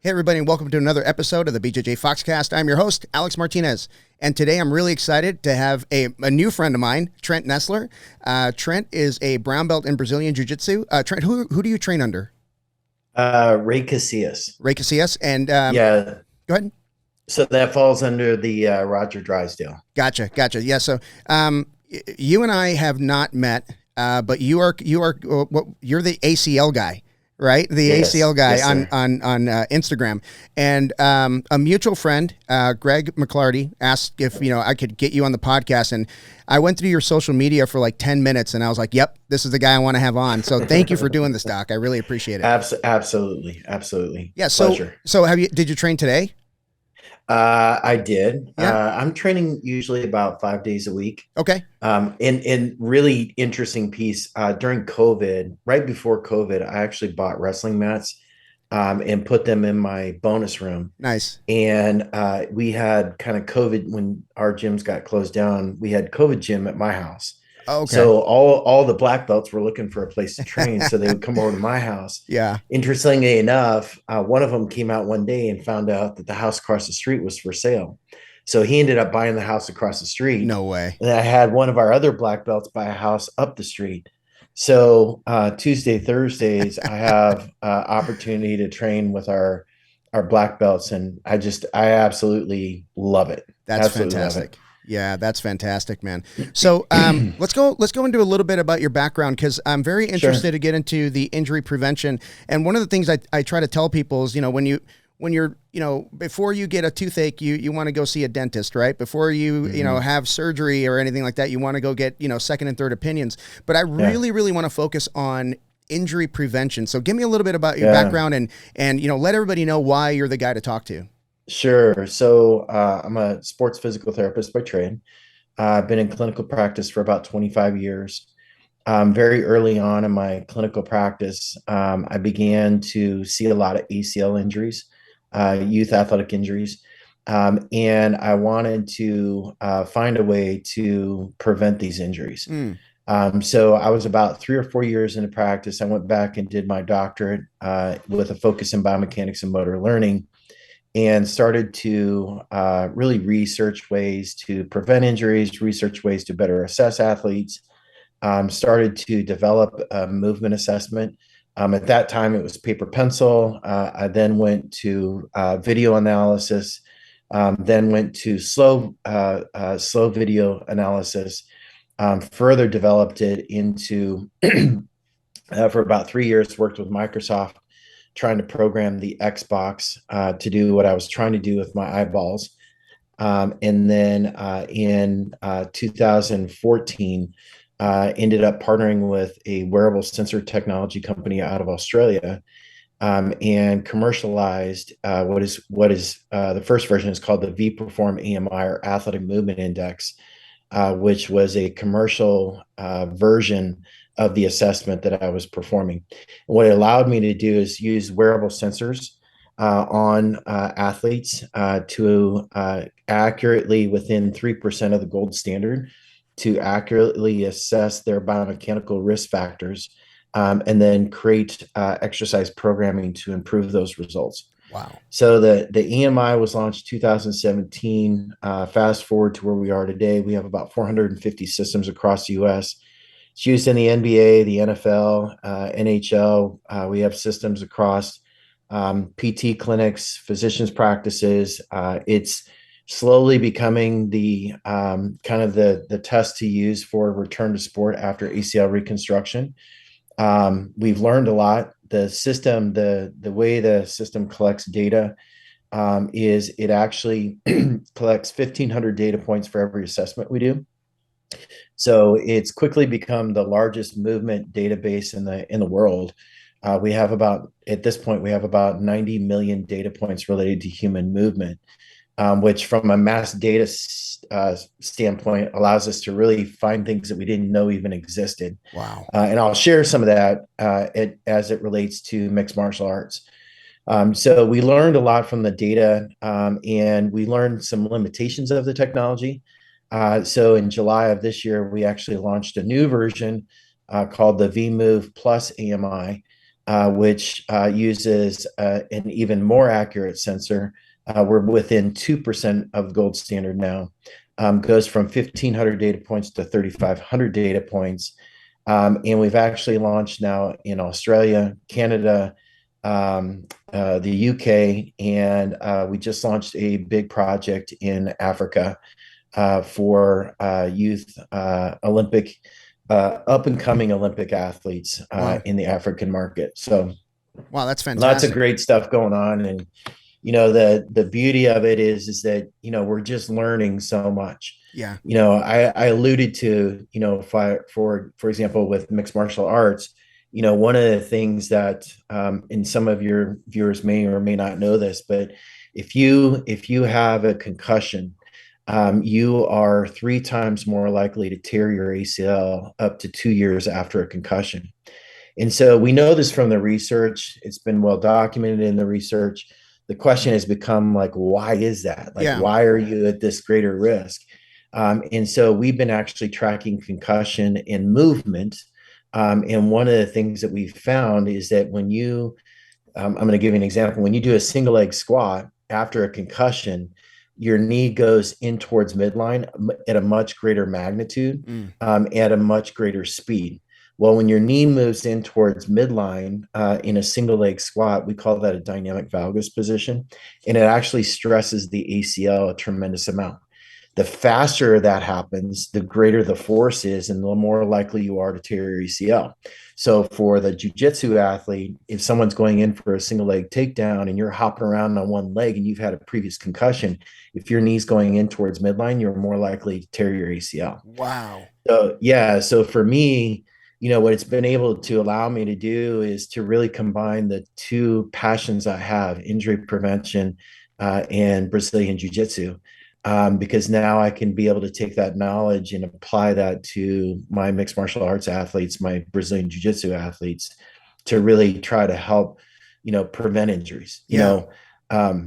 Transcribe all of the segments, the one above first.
Hey everybody, and welcome to another episode of the BJJ Foxcast. I'm your host, Alex Martinez, and today I'm really excited to have a new friend of mine, Trent Nessler. Trent is a brown belt in Brazilian Jiu Jitsu. Trent, who do you train under? Ray Casillas. Ray Casillas, and Yeah. go ahead. So that falls under the Roger Drysdale. Gotcha. Yeah, so you and I have not met, but you're the ACL guy. Right, the Yes. ACL guy Yes, on sir. Instagram, and a mutual friend, Greg McClarty, asked if I could get you on the podcast, and I went through your social media for like 10 minutes, and I was like, "Yep, this is the guy I want to have on." So thank you for doing this, Doc. I really appreciate it. Absolutely. Yeah. Pleasure. So did you train today? I did. Yeah. I'm training usually about 5 days a week. Okay. And really interesting piece, during COVID, right before COVID, I actually bought wrestling mats, and put them in my bonus room. Nice. And we had kind of COVID when our gyms got closed down. We had COVID gym at my house. Okay. So all the black belts were looking for a place to train, so they would come over to my house. Yeah. Interestingly enough, one of them came out one day and found out that the house across the street was for sale. So he ended up buying the house across the street. No way. And I had one of our other black belts buy a house up the street. So Tuesday, Thursdays, I have opportunity to train with our black belts, and I absolutely love it. That's Absolutely fantastic. Yeah, that's fantastic, man. So let's go into a little bit about your background, because I'm very interested to get into the injury prevention. And one of the things I try to tell people is, when you're before you get a toothache, you want to go see a dentist, right? Before you have surgery or anything like that, you want to go get second and third opinions. But I really want to focus on injury prevention. So give me a little bit about your background and let everybody know why you're the guy to talk to. Sure. So I'm a sports physical therapist by trade. I've been in clinical practice for about 25 years. Very early on in my clinical practice, I began to see a lot of ACL injuries, youth athletic injuries, and I wanted to find a way to prevent these injuries. So I was about 3 or 4 years into practice. I went back and did my doctorate with a focus in biomechanics and motor learning, and started to really research ways to prevent injuries, research ways to better assess athletes, started to develop a movement assessment. At that time, it was paper pencil. I then went to video analysis, then went to slow video analysis, further developed it into, for about 3 years, worked with Microsoft, trying to program the Xbox to do what I was trying to do with my eyeballs. And then in 2014, ended up partnering with a wearable sensor technology company out of Australia, and commercialized what is the first version is called the ViPerform AMI, or Athletic Movement Index, which was a commercial version of the assessment that I was performing. And what it allowed me to do is use wearable sensors on athletes to accurately, within 3% of the gold standard, to accurately assess their biomechanical risk factors, and then create exercise programming to improve those results. Wow. So the EMI was launched 2017. Fast forward to where we are today, we have about 450 systems across the U.S. It's used in the NBA, the NFL, NHL. We have systems across PT clinics, physicians' practices. It's slowly becoming the kind of the test to use for return to sport after ACL reconstruction. We've learned a lot. The system, the way the system collects data, is it actually collects 1,500 data points for every assessment we do. So it's quickly become the largest movement database in the world. We have about, at this point, we have about 90 million data points related to human movement, which from a mass data standpoint allows us to really find things that we didn't know even existed. Wow. And I'll share some of that as it relates to mixed martial arts. So we learned a lot from the data, and we learned some limitations of the technology. So in July of this year, we actually launched a new version called the ViMove AMI. which uses an even more accurate sensor. We're within 2% of the gold standard now. Goes from 1,500 data points to 3,500 data points. And we've actually launched now in Australia, Canada, the UK, and we just launched a big project in Africa for youth Olympic, up and coming Olympic athletes Wow. in the African market. So, Wow, that's lots of fantastic. great stuff going on, and the beauty of it is that we're just learning so much. Yeah. I alluded to for example with mixed martial arts. One of the things that and some of your viewers may or may not know this, but if you have a concussion, you are 3 times more likely to tear your ACL up to 2 years after a concussion. And so we know this from the research. It's been well documented in the research. The question has become like, why is that? Like, Yeah. why are you at this greater risk? And so we've been actually tracking concussion and movement. And one of the things that we've found is that when I'm going to give you an example. When you do a single leg squat after a concussion, your knee goes in towards midline at a much greater magnitude, at a much greater speed. Well, when your knee moves in towards midline in a single leg squat, we call that a dynamic valgus position, and it actually stresses the ACL a tremendous amount. The faster that happens, the greater the force is, and the more likely you are to tear your ACL. So for the jiu-jitsu athlete, if someone's going in for a single leg takedown and you're hopping around on one leg and you've had a previous concussion, if your knee's going in towards midline, you're more likely to tear your ACL. Wow. So yeah, so for me, what it's been able to allow me to do is to really combine the two passions I have: injury prevention and Brazilian Jiu Jitsu. Because now I can be able to take that knowledge and apply that to my mixed martial arts athletes, my Brazilian Jiu Jitsu athletes, to really try to help, prevent injuries. Yeah. A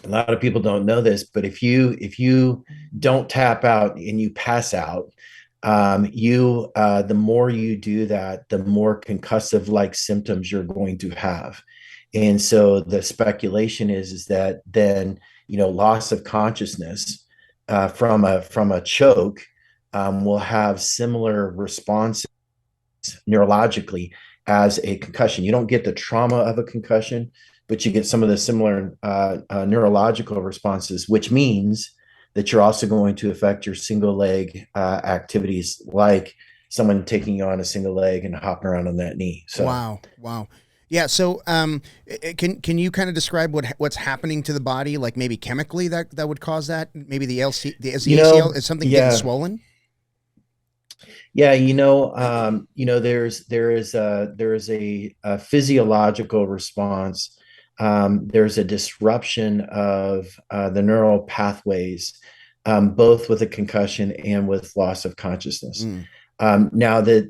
lot of people don't know this, but if you don't tap out and you pass out, the more you do that, the more concussive like symptoms you're going to have. And so the speculation is that then loss of consciousness from a choke will have similar responses neurologically as a concussion. You don't get the trauma of a concussion, but you get some of the similar neurological responses, which means that you're also going to affect your single leg activities, like someone taking you on a single leg and hopping around on that knee. So wow. Yeah. So, can you kind of describe what's happening to the body, like maybe chemically that would cause that? Maybe the ACL is something getting swollen. Yeah, there is a physiological response. There's a disruption of the neural pathways, both with a concussion and with loss of consciousness. Now, there's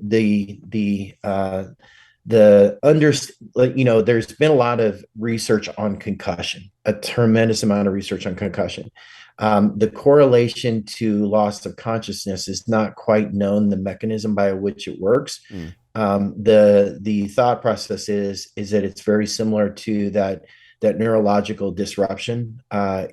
been a lot of research on concussion, a tremendous amount of research on concussion. The correlation to loss of consciousness is not quite known, the mechanism by which it works. The thought process is that it's very similar to that neurological disruption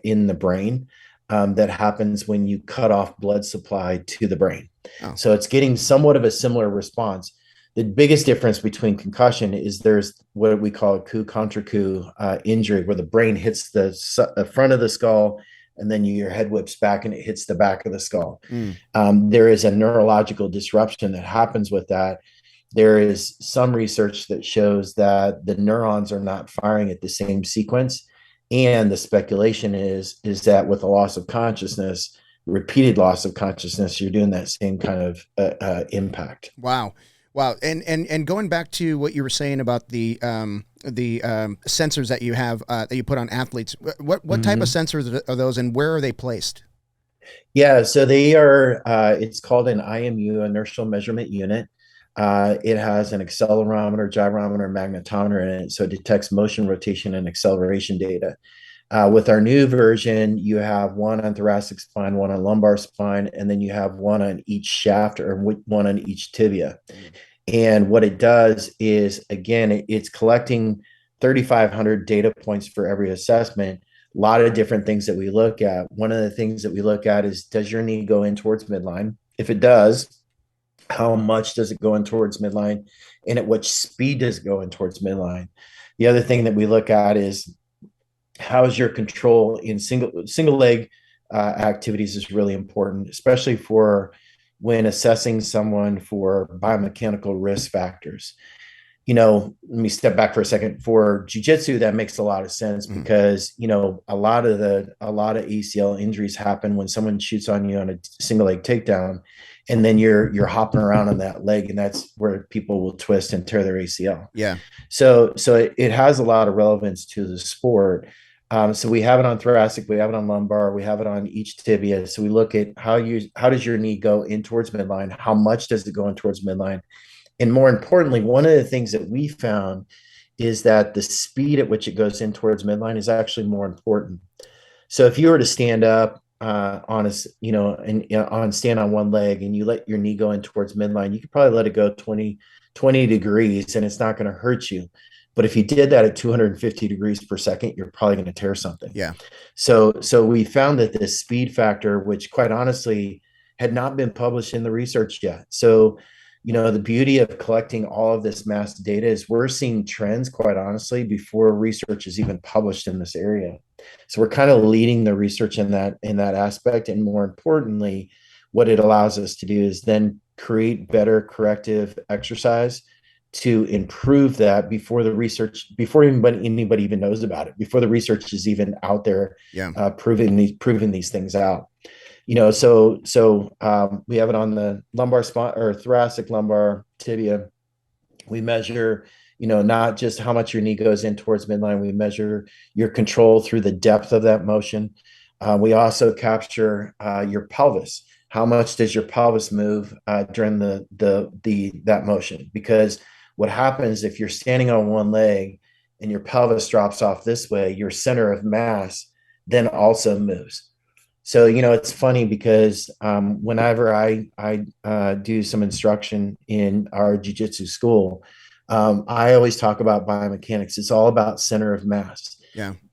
in the brain that happens when you cut off blood supply to the brain. Oh. So it's getting somewhat of a similar response. The biggest difference between concussion is there's what we call a coup contre coup injury, where the brain hits the front of the skull, and then your head whips back and it hits the back of the skull. There is a neurological disruption that happens with that. There is some research that shows that the neurons are not firing at the same sequence. And the speculation is that with a loss of consciousness, repeated loss of consciousness, you're doing that same kind of impact. Wow. And going back to what you were saying about the sensors that you have that you put on athletes, what type of sensors are those, and where are they placed? Yeah, so they are. It's called an IMU, inertial measurement unit. It has an accelerometer, gyrometer, magnetometer in it, so it detects motion, rotation, and acceleration data. With our new version, you have one on thoracic spine, one on lumbar spine, and then you have one on each shaft or one on each tibia. And what it does is, again, it's collecting 3,500 data points for every assessment. A lot of different things that we look at. One of the things that we look at is, does your knee go in towards midline? If it does, how much does it go in towards midline? And at what speed does it go in towards midline? The other thing that we look at is, how is your control in single leg activities is really important, especially for when assessing someone for biomechanical risk factors. Let me step back for a second. For jiu-jitsu, that makes a lot of sense because, a lot of ACL injuries happen when someone shoots on you on a single leg takedown, and then you're hopping around on that leg, and that's where people will twist and tear their ACL. Yeah. So it has a lot of relevance to the sport. So we have it on thoracic, we have it on lumbar, we have it on each tibia. So we look at how does your knee go in towards midline? How much does it go in towards midline? And more importantly, one of the things that we found is that the speed at which it goes in towards midline is actually more important. So if you were to stand up stand on one leg and you let your knee go in towards midline, you could probably let it go 20 degrees and it's not going to hurt you. But if you did that at 250 degrees per second, you're probably going to tear something. Yeah. So we found that this speed factor, which quite honestly had not been published in the research yet. So, the beauty of collecting all of this mass data is we're seeing trends, quite honestly, before research is even published in this area. So we're kind of leading the research in that aspect. And more importantly, what it allows us to do is then create better corrective exercise to improve that before anybody even knows about it, before the research is even out there, proving these things out. So we have it on the lumbar spine or thoracic, lumbar, tibia. We measure, not just how much your knee goes in towards midline. We measure your control through the depth of that motion. We also capture your pelvis. How much does your pelvis move during that motion? Because what happens if you're standing on one leg and your pelvis drops off this way, your center of mass then also moves. So, it's funny because whenever I do some instruction in our jiu-jitsu school, I always talk about biomechanics. It's all about center of mass,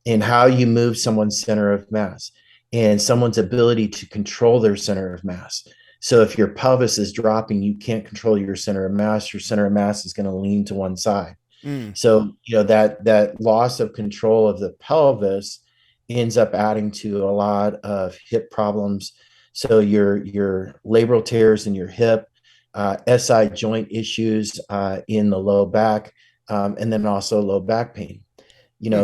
and how you move someone's center of mass and someone's ability to control their center of mass. So if your pelvis is dropping, you can't control your center of mass. Your center of mass is going to lean to one side. So, that loss of control of the pelvis ends up adding to a lot of hip problems. So your labral tears in your hip, SI joint issues in the low back, and then also low back pain.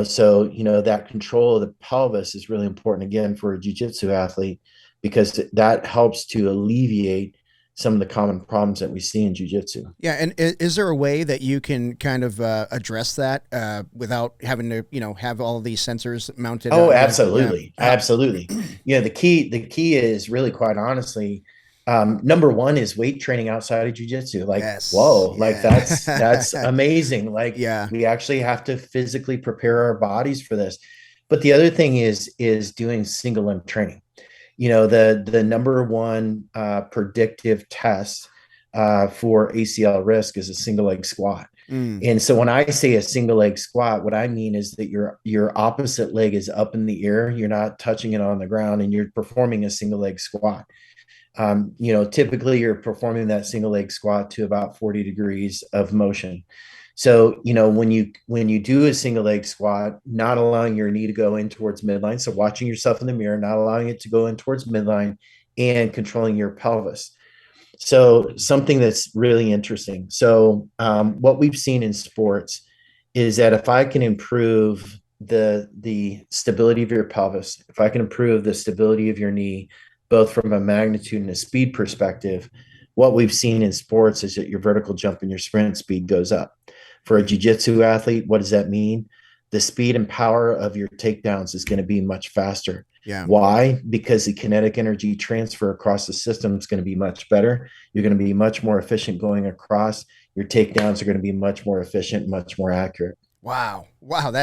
So that control of the pelvis is really important, again, for a jiu-jitsu athlete, because that helps to alleviate some of the common problems that we see in jiu-jitsu. Yeah. And is there a way that you can kind of address that without having to, have all of these sensors mounted? Oh, absolutely. Yeah. Absolutely. The key is really, quite honestly, number one is weight training outside of jiu-jitsu. Like, whoa, like that's amazing. Like, we actually have to physically prepare our bodies for this. But the other thing is doing single limb training. The number one predictive test for ACL risk is a single leg squat. And so when I say a single leg squat, what I mean is that your opposite leg is up in the air. You're not touching it on the ground, and you're performing a single leg squat. Typically you're performing that single leg squat to about 40 degrees of motion. So, when you do a single leg squat, not allowing your knee to go in towards midline. So watching yourself in the mirror, not allowing it to go in towards midline, and controlling your pelvis. So something that's really interesting. So what we've seen in sports is that if I can improve the stability of your pelvis, if I can improve the stability of your knee, both from a magnitude and a speed perspective, what we've seen in sports is that your vertical jump and your sprint speed goes up. For a jiu-jitsu athlete, what does that mean? The speed and power of your takedowns is going to be much faster. Yeah. Why? Because the kinetic energy transfer across the system is going to be much better. You're going to be much more efficient going across. Your takedowns are going to be much more efficient, much more accurate. Wow. Wow.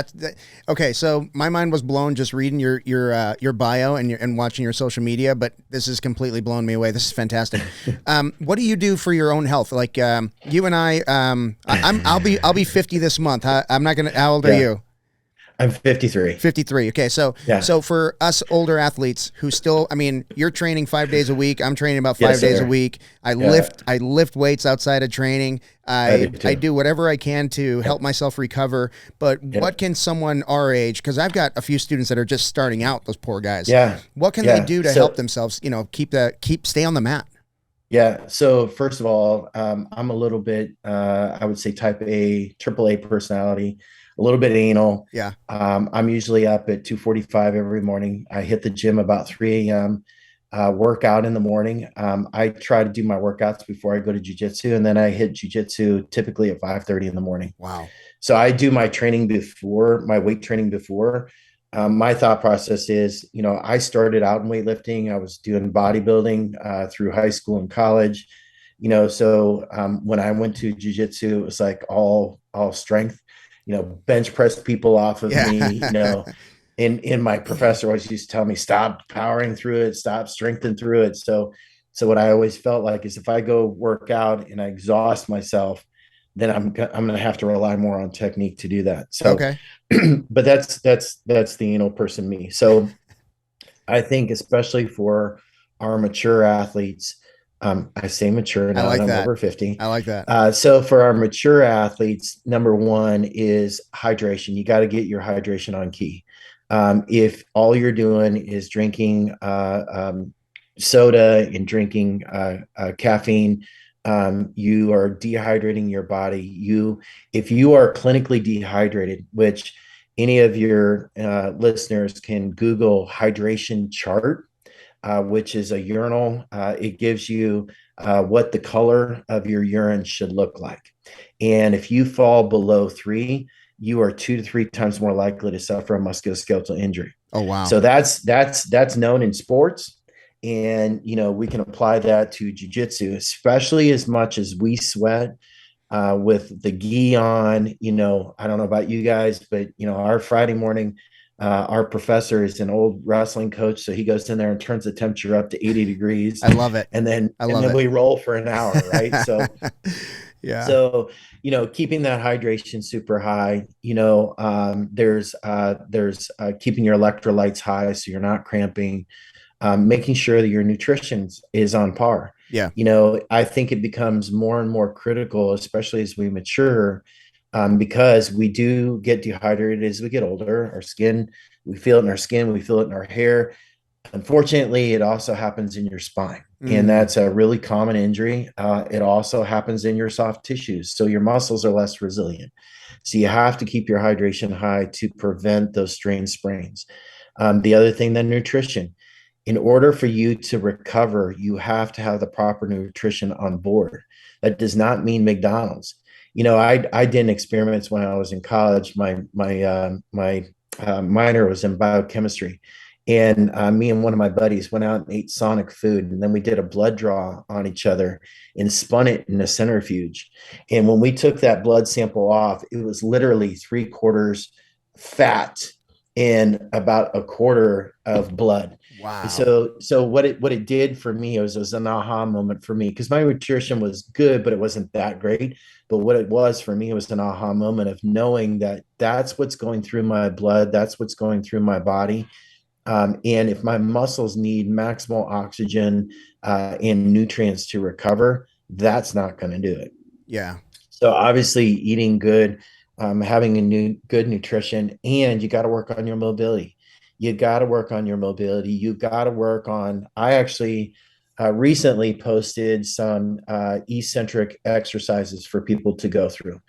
Okay. So my mind was blown just reading your bio and watching your social media, but this has completely blown me away. This is fantastic. What do you do for your own health? Like, you and I'll be 50 this month. I'm not going to, how old are you? I'm 53. 53. Okay. So, Yeah. so for us older athletes who still, I mean, you're training 5 days a week. I'm training about 5 days a week. I lift weights outside of training. I do whatever I can to help myself recover. But what can someone our age, cause I've got a few students that are just starting out, those poor guys. Yeah. What can they do to help themselves, stay on the mat? Yeah. So first of all, I'm a little bit, I would say type A, triple A personality, a little bit anal. Yeah. I'm usually up at 2:45 every morning. I hit the gym about 3 a.m. Work out in the morning. I try to do my workouts before I go to jiu-jitsu, and then I hit jiu-jitsu typically at 5:30 in the morning. Wow. So I do my training before, my weight training before. My thought process is, I started out in weightlifting. I was doing bodybuilding through high school and college. So when I went to jiu-jitsu, it was like all strength, bench press people off of me, and my professor always used to tell me, stop powering through it, stop strengthening through it. So what I always felt like is if I go work out and I exhaust myself, then I'm going to have to rely more on technique to do that. So, okay. But that's the person me. So I think especially for our mature athletes, I say mature now that I'm over 50. I like that. So for our mature athletes, number one is hydration. You got to get your hydration on key. If all you're doing is drinking soda and drinking caffeine, you are dehydrating your body. If you are clinically dehydrated, which any of your listeners can Google hydration chart, which is a urinal. It gives you what the color of your urine should look like. And if you fall below 3, you are 2 to 3 times more likely to suffer a musculoskeletal injury. Oh, wow. So that's known in sports. And, we can apply that to jiu-jitsu, especially as much as we sweat with the gi on. I don't know about you guys, but, our Friday morning, our professor is an old wrestling coach. So he goes in there and turns the temperature up to 80 degrees. I love it. And then we roll for an hour. Right. So, yeah. So, keeping that hydration super high, there's keeping your electrolytes high so you're not cramping, making sure that your nutrition is on par. Yeah. I think it becomes more and more critical, especially as we mature, because we do get dehydrated as we get older. Our skin, we feel it in our skin, we feel it in our hair. Unfortunately, it also happens in your spine, and that's a really common injury. It also happens in your soft tissues, so your muscles are less resilient. So you have to keep your hydration high to prevent those strain sprains. The other thing, then nutrition. In order for you to recover, you have to have the proper nutrition on board. That does not mean McDonald's. I did experiments when I was in college. My minor was in biochemistry. And me and one of my buddies went out and ate Sonic food. And then we did a blood draw on each other and spun it in a centrifuge. And when we took that blood sample off, it was literally 3/4 fat and about 1/4 of blood. Wow. So what it did for me was an aha moment for me, because my nutrition was good, but it wasn't that great. But what it was for me was an aha moment of knowing that that's what's going through my blood, that's what's going through my body. And if my muscles need maximal oxygen and nutrients to recover, that's not going to do it. Yeah. So obviously eating good, having good nutrition, and you got to work on your mobility. You got to work on your mobility. You got to work on, I actually recently posted some eccentric exercises for people to go through.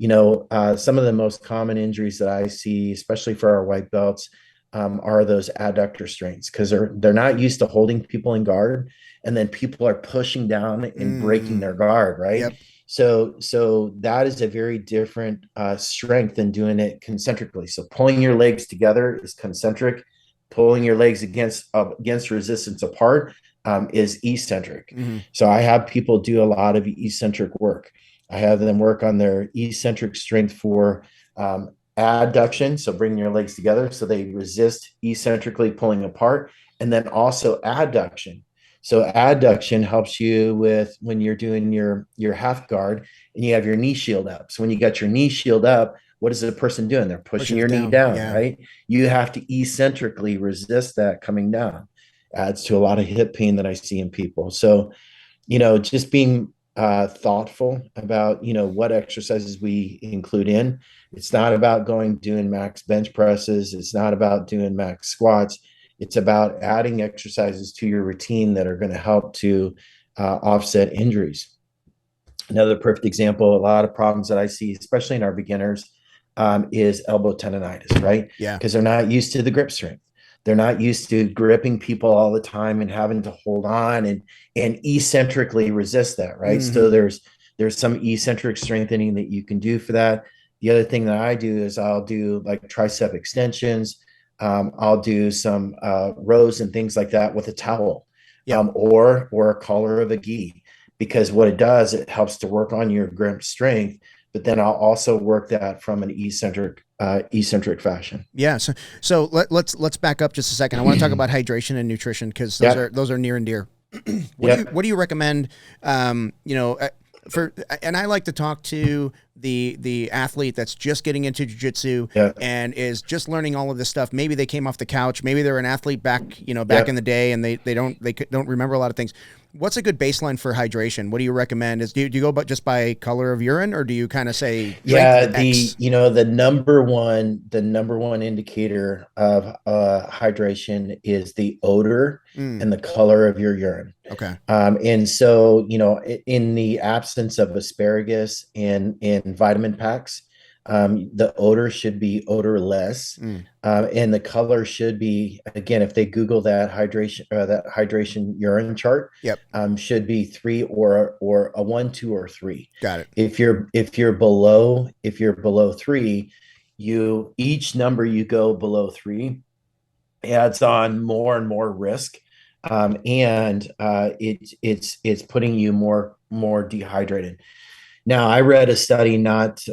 Some of the most common injuries that I see, especially for our white belts, are those adductor strains, because they're not used to holding people in guard, and then people are pushing down and breaking their guard, right? Yep. So that is a very different strength than doing it concentrically. So pulling your legs together is concentric. Pulling your legs against resistance apart is eccentric. So I have people do a lot of eccentric work. I have them work on their eccentric strength for adduction, so bring your legs together so they resist eccentrically pulling apart, and then also adduction. So adduction helps you with when you're doing your half guard and you have your knee shield up. So when you got your knee shield up, what is the person doing? They're pushing your knee down, yeah. right? You have to eccentrically resist that coming down. Adds to a lot of hip pain that I see in people. So, just being thoughtful about, what exercises we include in. It's not about doing max bench presses. It's not about doing max squats. It's about adding exercises to your routine that are going to help to offset injuries. Another perfect example, a lot of problems that I see, especially in our beginners, is elbow tendonitis, right? Yeah. Because they're not used to the grip strength. They're not used to gripping people all the time and having to hold on and eccentrically resist that, right? Mm-hmm. So there's some eccentric strengthening that you can do for that. The other thing that I do is I'll do like tricep extensions. I'll do some rows and things like that with a towel, or a collar of a gi, because what it does, it helps to work on your grip strength, but then I'll also work that from an eccentric fashion. Yeah. So let's back up just a second. I want to talk about hydration and nutrition, because those are near and dear. What do you recommend? And I like to talk to the athlete that's just getting into jiu-jitsu and is just learning all of this stuff. Maybe they came off the couch. Maybe they're an athlete back in the day, and they don't remember a lot of things. What's a good baseline for hydration? What do you recommend? Do you go just by color of urine, or do you kind of say the number one indicator of hydration is the odor and the color of your urine. Okay. And so, in the absence of asparagus and vitamin packs, the odor should be odorless, and the color should be, again, if they Google that hydration urine chart, should be 3 or a 1, 2, or 3. Got it. If you're below 3, each number you go below 3 adds on more and more risk, and it's putting you more dehydrated. Now, I read a study not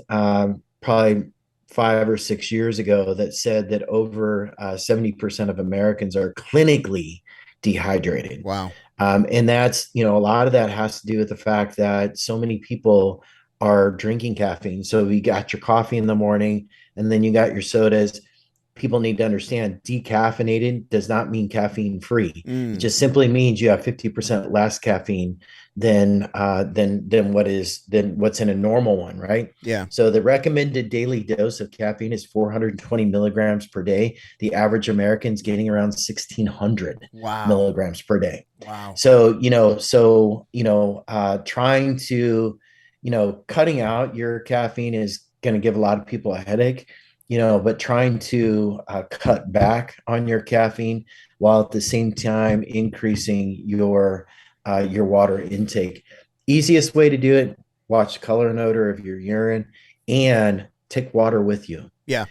probably 5 or 6 years ago that said that over 70% of Americans are clinically dehydrated. Wow. And that's, a lot of that has to do with the fact that so many people are drinking caffeine. So you got your coffee in the morning and then you got your sodas. People need to understand decaffeinated does not mean caffeine free. It just simply means you have 50% less caffeine than what's in a normal one, right? Yeah. So the recommended daily dose of caffeine is 420 milligrams per day. The average American's getting around 1,600 milligrams per day. Wow. So trying to cutting out your caffeine is going to give a lot of people a headache. But trying to cut back on your caffeine while at the same time increasing your water intake. Easiest way to do it: watch the color and odor of your urine and take water with you. Yeah.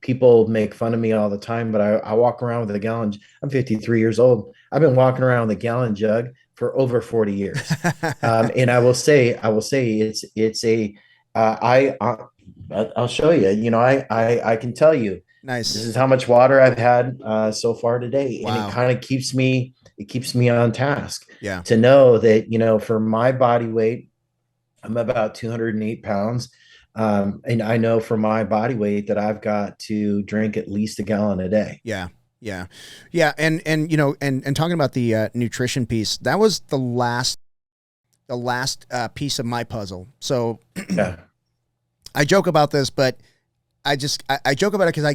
People make fun of me all the time, but I walk around with a gallon. I'm 53 years old. I've been walking around with a gallon jug for over 40 years. And I will say it's a, I'll show you. I can tell you. Nice. This is how much water I've had so far today, wow. And it kind of keeps me on task. Yeah. To know that for my body weight, I'm about 208 pounds, and I know for my body weight that I've got to drink at least a gallon a day. Yeah. Yeah. Yeah. And talking about the nutrition piece, that was the last piece of my puzzle. So I joke about this, but I joke about it because I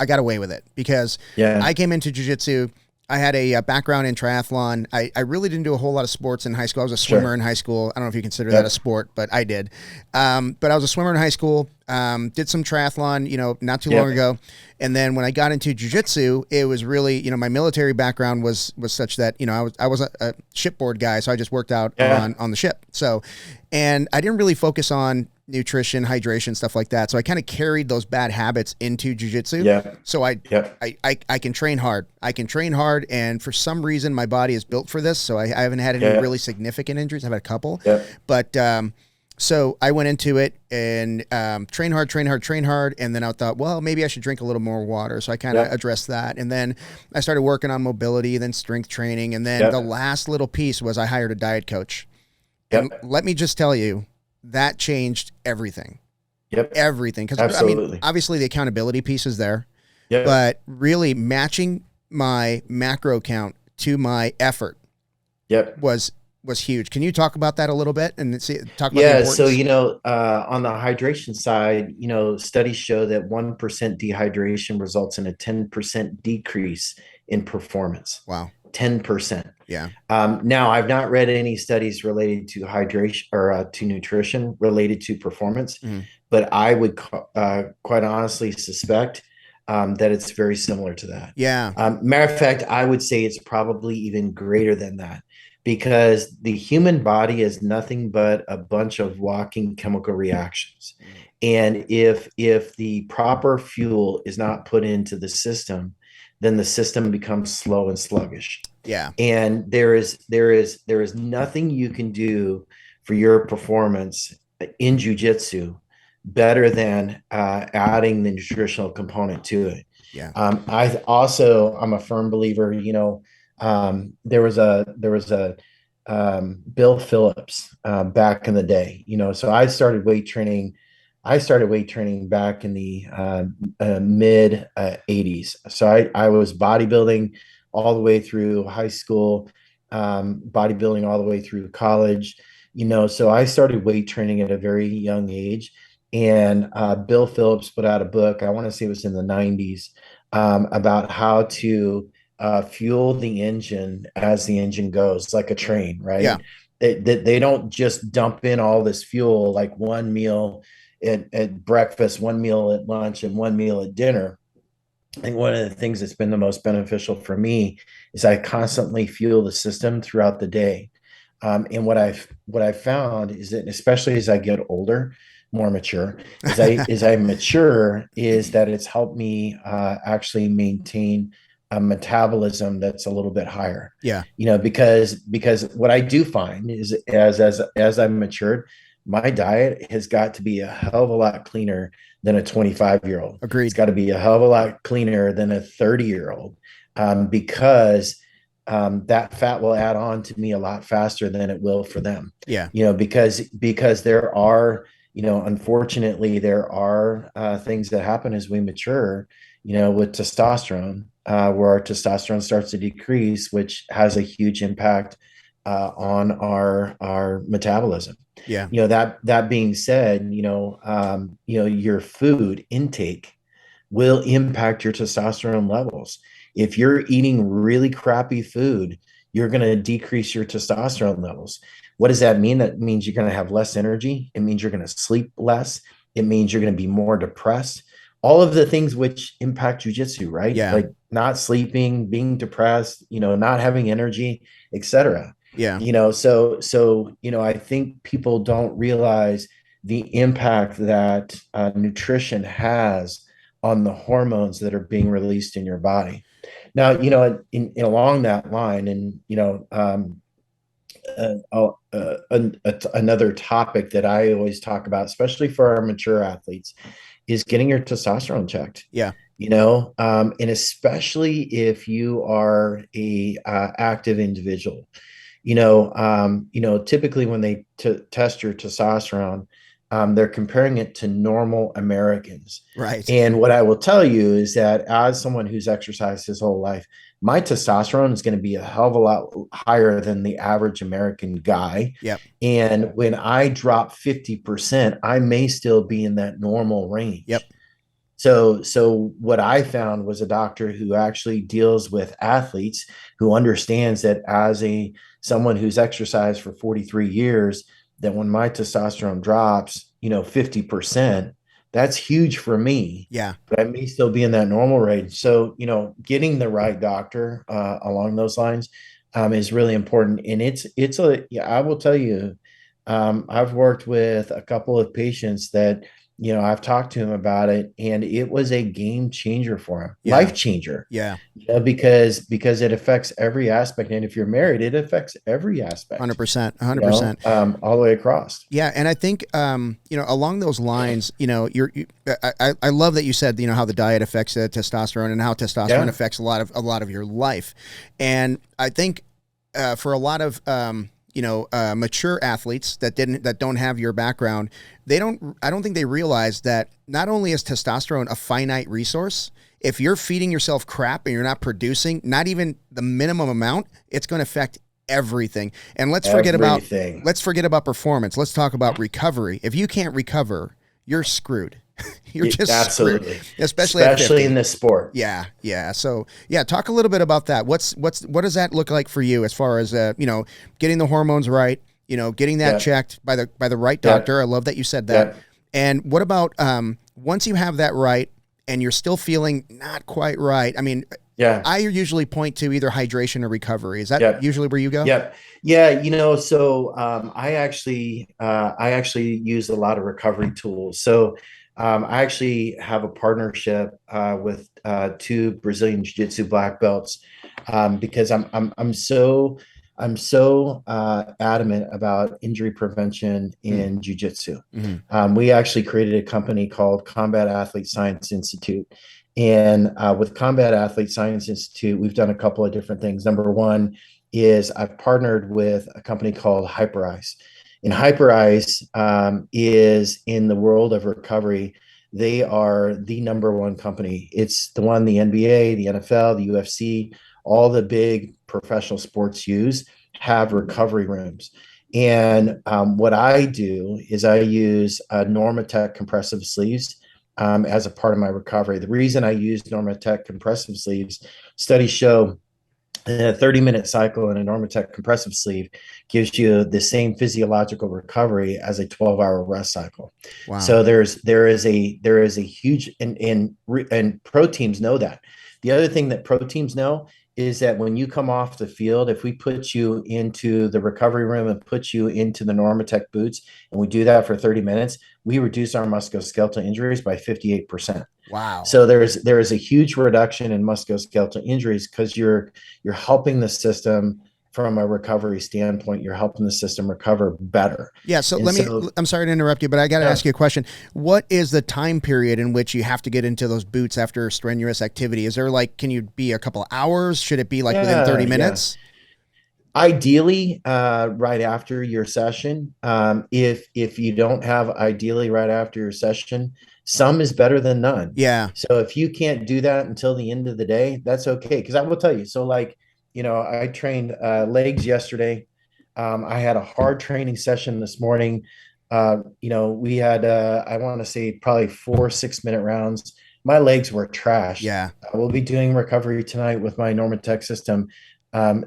got away with it because I came into jiu-jitsu. I had a background in triathlon. I really didn't do a whole lot of sports in high school. I was a swimmer in high school. I don't know if you consider that a sport, but I did. But I was a swimmer in high school, did some triathlon, not too long ago. And then when I got into jiu-jitsu, it was really, my military background was such that, I was a shipboard guy. So I just worked out on the ship. So, and I didn't really focus on nutrition, hydration, stuff like that. So I kind of carried those bad habits into jiu-jitsu. Yeah. So I can train hard. And for some reason, my body is built for this. So I haven't had any really significant injuries. I've had a couple, but So I went into it and train hard, train hard, train hard. And then I thought, well, maybe I should drink a little more water. So I kind of Yep. addressed that. And then I started working on mobility, then strength training. And then the Yep. last little piece was I hired a diet coach. And Yep. let me just tell you, that changed everything. Yep. Everything. Because, I mean, Absolutely. obviously the accountability piece is there, Yep. but really matching my macro count to my effort Yep. was huge. Can you talk about that a little bit and talk about the Yeah. importance? So, on the hydration side, studies show that 1% dehydration results in a 10% decrease in performance. Wow. 10%. Yeah. Now, I've not read any studies related to hydration or to nutrition related to performance, but I would quite honestly suspect that it's very similar to that. Yeah. Matter of fact, I would say it's probably even greater than that, because the human body is nothing but a bunch of walking chemical reactions. And if the proper fuel is not put into the system, then the system becomes slow and sluggish. Yeah. And there is nothing you can do for your performance in jiu-jitsu better than adding the nutritional component to it. Yeah. I'm a firm believer. There was a Bill Phillips back in the day. So I started weight training. I started weight training back in the mid 80s. So I was bodybuilding all the way through high school, bodybuilding all the way through college. So I started weight training at a very young age. And Bill Phillips put out a book, I want to say it was in the 90s, about how to fuel the engine as the engine goes, like a train, right? Yeah. They don't just dump in all this fuel like one meal at breakfast, one meal at lunch, and one meal at dinner. I think one of the things that's been the most beneficial for me is I constantly fuel the system throughout the day. And what I've found is that, especially as I get older, more mature, as I mature, is that it's helped me actually maintain a metabolism that's a little bit higher. Yeah. Because what I do find is, as I've matured, my diet has got to be a hell of a lot cleaner than a 25-year-old. Agreed. It's got to be a hell of a lot cleaner than a 30-year-old, because that fat will add on to me a lot faster than it will for them. Yeah. Because there are, unfortunately, there are things that happen as we mature, with testosterone, where our testosterone starts to decrease, which has a huge impact on our metabolism. Yeah. That being said, your food intake will impact your testosterone levels. If you're eating really crappy food, you're going to decrease your testosterone levels. What does that mean? That means you're going to have less energy. It means you're going to sleep less. It means you're going to be more depressed. All of the things which impact jujitsu, right? Yeah. Like not sleeping, being depressed, not having energy, etc. Yeah. I think people don't realize the impact that nutrition has on the hormones that are being released in your body. Now, in along that line, and another topic that I always talk about, especially for our mature athletes, is getting your testosterone checked. Yeah. And especially if you are a active individual. Typically when they test your testosterone, they're comparing it to normal Americans. Right. And what I will tell you is that, as someone who's exercised his whole life, my testosterone is going to be a hell of a lot higher than the average American guy. Yep. And when I drop 50%, I may still be in that normal range. Yep. So what I found was a doctor who actually deals with athletes, who understands that, as someone who's exercised for 43 years, that when my testosterone drops, 50%, that's huge for me. Yeah. But I may still be in that normal range. So, getting the right doctor along those lines is really important. And I will tell you, I've worked with a couple of patients that I've talked to him about it, and it was a game changer for him, Yeah. life changer. Yeah. Because it affects every aspect, and if you're married, it affects every aspect. 100%. 100%. All the way across. Yeah, and I think along those lines, I love that you said how the diet affects testosterone and how testosterone affects a lot of your life, and I think for a lot of mature athletes that don't have your background, I don't think they realize that not only is testosterone a finite resource. If you're feeding yourself crap and you're not producing not even the minimum amount, it's going to affect everything. And let's forget about performance. Let's talk about recovery. If you can't recover, you're screwed. You're just absolutely screwed. Especially in this sport. Yeah. So talk a little bit about that. What does that look like for you as far as getting the hormones right, getting that checked by the right doctor. I love that you said that. And what about once you have that right and you're still feeling not quite right? I mean, I usually point to either hydration or recovery. Is that usually where you go? Yeah. So I actually use a lot of recovery tools. So I actually have a partnership with two Brazilian Jiu Jitsu black belts because I'm so adamant about injury prevention in Jiu Jitsu. We actually created a company called Combat Athlete Science Institute. And with Combat Athlete Science Institute, we've done a couple of different things. Number one is I've partnered with a company called Hyperice. And Hyperice is in the world of recovery. They are the number one company. It's the one the NBA, the NFL, the UFC, all the big professional sports have recovery rooms. And what I do is I use Normatec compressive sleeves as a part of my recovery. The reason I use Normatec compressive sleeves, studies show a 30-minute cycle in a Normatec compressive sleeve gives you the same physiological recovery as a 12-hour rest cycle. Wow. So there is a huge and pro teams know that. The other thing that pro teams know is that when you come off the field, if we put you into the recovery room and put you into the Normatec boots, and we do that for 30 minutes, we reduce our musculoskeletal injuries by 58%. Wow. So there is a huge reduction in musculoskeletal injuries because you're helping the system from a recovery standpoint. You're helping the system recover better. Yeah. So I'm sorry to interrupt you, but I got to ask you a question. What is the time period in which you have to get into those boots after strenuous activity? Is there can you be a couple of hours? Should it be within 30 minutes? Ideally, right after your session. If you don't have ideally right after your session, some is better than none. Yeah. So if you can't do that until the end of the day, that's okay. Because I will tell you, so I trained legs yesterday. I had a hard training session this morning. We had I want to say probably 4 6-minute rounds. My legs were trash. Yeah. I will be doing recovery tonight with my Normatec system.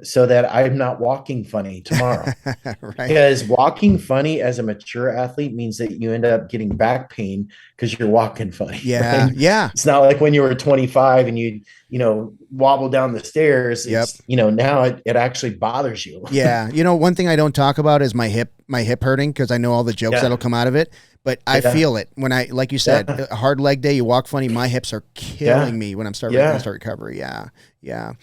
So that I'm not walking funny tomorrow. Right. Because walking funny as a mature athlete means that you end up getting back pain because you're walking funny. Yeah. Right? Yeah. It's not like when you were 25 and you wobble down the stairs. Yep. Now it actually bothers you. Yeah. One thing I don't talk about is my hip hurting because I know all the jokes that'll come out of it. But I feel it when like you said, a hard leg day, you walk funny. My hips are killing me when I'm starting to start recovery. Yeah.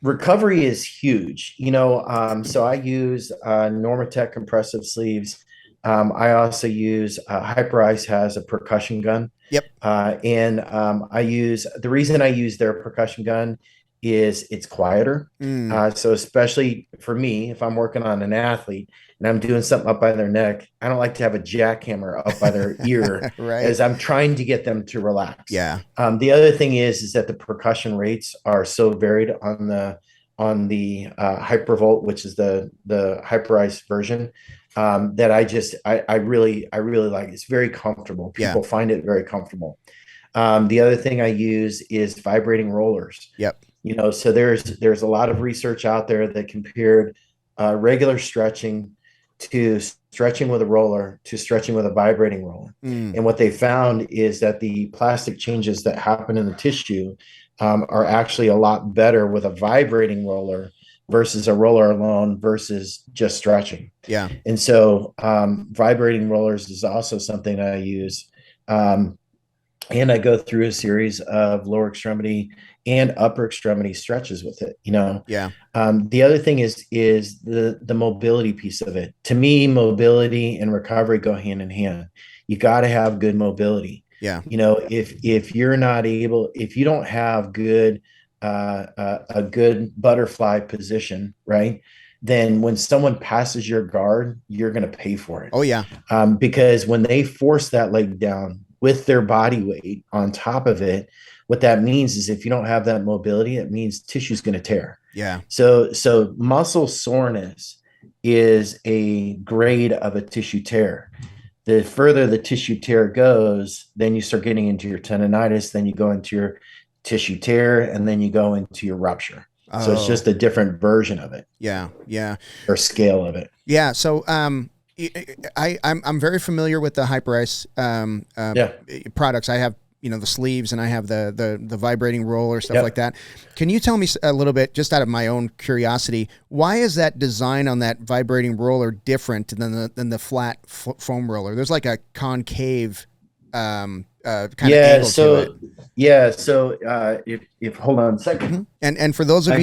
Recovery is huge. So I use Normatec compressive sleeves. I also use Hyperice has a percussion gun. Yep. And the reason I use their percussion gun is it's quieter. So especially for me, if I'm working on an athlete and I'm doing something up by their neck, I don't like to have a jackhammer up by their ear right. as I'm trying to get them to relax. Yeah. The other thing is that the percussion rates are so varied on the Hypervolt, which is the Hyperice version, that I really like. It's very comfortable. People find it very comfortable. The other thing I use is vibrating rollers. Yep. So there's a lot of research out there that compared regular stretching to stretching with a roller to stretching with a vibrating roller. And what they found is that the plastic changes that happen in the tissue are actually a lot better with a vibrating roller versus a roller alone versus just stretching. Yeah. And so vibrating rollers is also something I use And I go through a series of lower extremity and upper extremity stretches with it. Yeah. The other thing is the mobility piece of it. To me, mobility and recovery go hand in hand. You got to have good mobility. Yeah. If you're not able, if you don't have good a good butterfly position, right? Then when someone passes your guard, you're going to pay for it. Oh yeah. Because when they force that leg down with their body weight on top of it, what that means is if you don't have that mobility, it means tissue's going to tear. Yeah. So muscle soreness is a grade of a tissue tear. The further the tissue tear goes, then you start getting into your tendonitis, then you go into your tissue tear, and then you go into your rupture. So it's just a different version of it. Yeah. Yeah. Or scale of it. Yeah. So I'm very familiar with the Hyperice products. I have, the sleeves, and I have the vibrating roller, stuff like that. Can you tell me a little bit, just out of my own curiosity, why is that design on that vibrating roller different than the flat foam roller? There's like a concave kind of angle to it. Yeah. So if hold on a second. And for those of I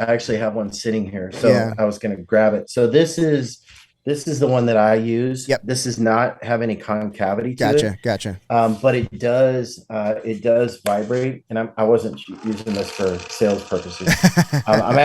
actually have one sitting here. So I was going to grab it. So this is the one that I use. Yep. This does not have any concavity to it. Gotcha. But it does vibrate. And I wasn't using this for sales purposes. I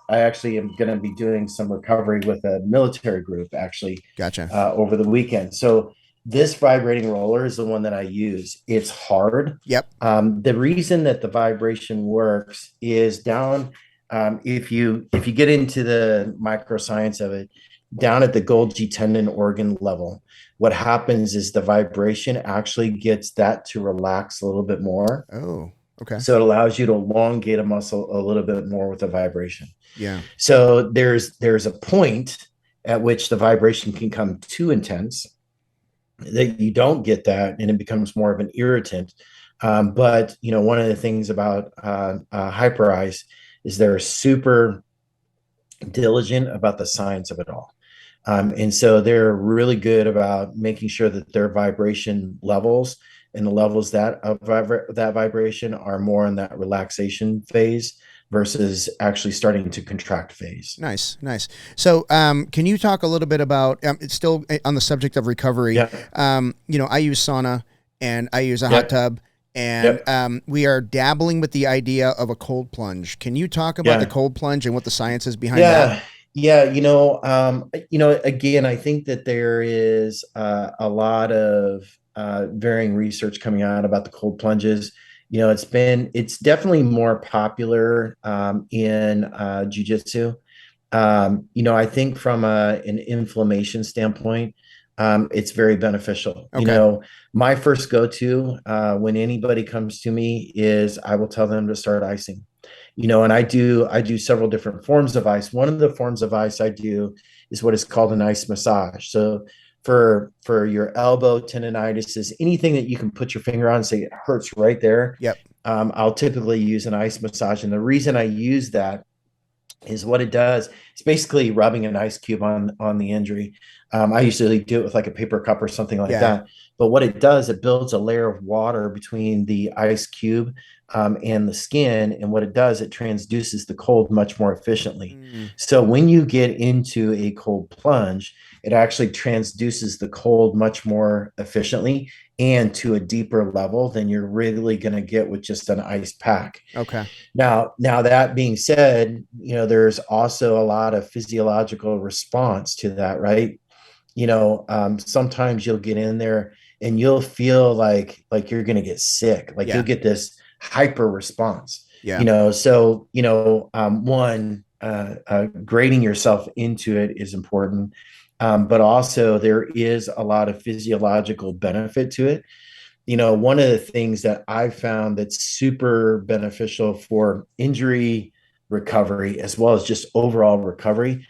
actually am going to be doing some recovery with a military group over the weekend. So this vibrating roller is the one that I use. It's hard. Yep. The reason that the vibration works is down. If you get into the microscience of it, down at the Golgi tendon organ level, what happens is the vibration actually gets that to relax a little bit more. Oh, okay. So it allows you to elongate a muscle a little bit more with the vibration. Yeah. So there's a point at which the vibration can come too intense that you don't get that, and it becomes more of an irritant. But one of the things about Hyperice is they're super diligent about the science of it all. And so they're really good about making sure that their vibration levels and the levels that vibration are more in that relaxation phase versus actually starting to contract phase. Nice. So can you talk a little bit about, it's still on the subject of recovery. Yeah. I use sauna and I use a hot tub. And we are dabbling with the idea of a cold plunge. Can you talk about the cold plunge and what the science is behind that? Yeah. Again, I think that there is a lot of varying research coming out about the cold plunges. It's definitely more popular in jiu-jitsu. I think from an inflammation standpoint, it's very beneficial. Okay. My first go-to when anybody comes to me is I will tell them to start icing. And I do several different forms of ice. One of the forms of ice I do is what is called an ice massage. So for your elbow tendonitis, is anything that you can put your finger on and say it hurts right there. Yep. I'll typically use an ice massage. And the reason I use that is what it does. It's basically rubbing an ice cube on the injury. I usually do it with like a paper cup or something like that. But what it does, it builds a layer of water between the ice cube and the skin. And what it does, it transduces the cold much more efficiently. So when you get into a cold plunge, it actually transduces the cold much more efficiently and to a deeper level than you're really going to get with just an ice pack. Okay. Now that being said, there's also a lot of physiological response to that, right? Sometimes you'll get in there and you'll feel like you're going to get sick. Like you'll get this hyper response. So grading yourself into it is important. But also there is a lot of physiological benefit to it. One of the things that I've found that's super beneficial for injury recovery, as well as just overall recovery,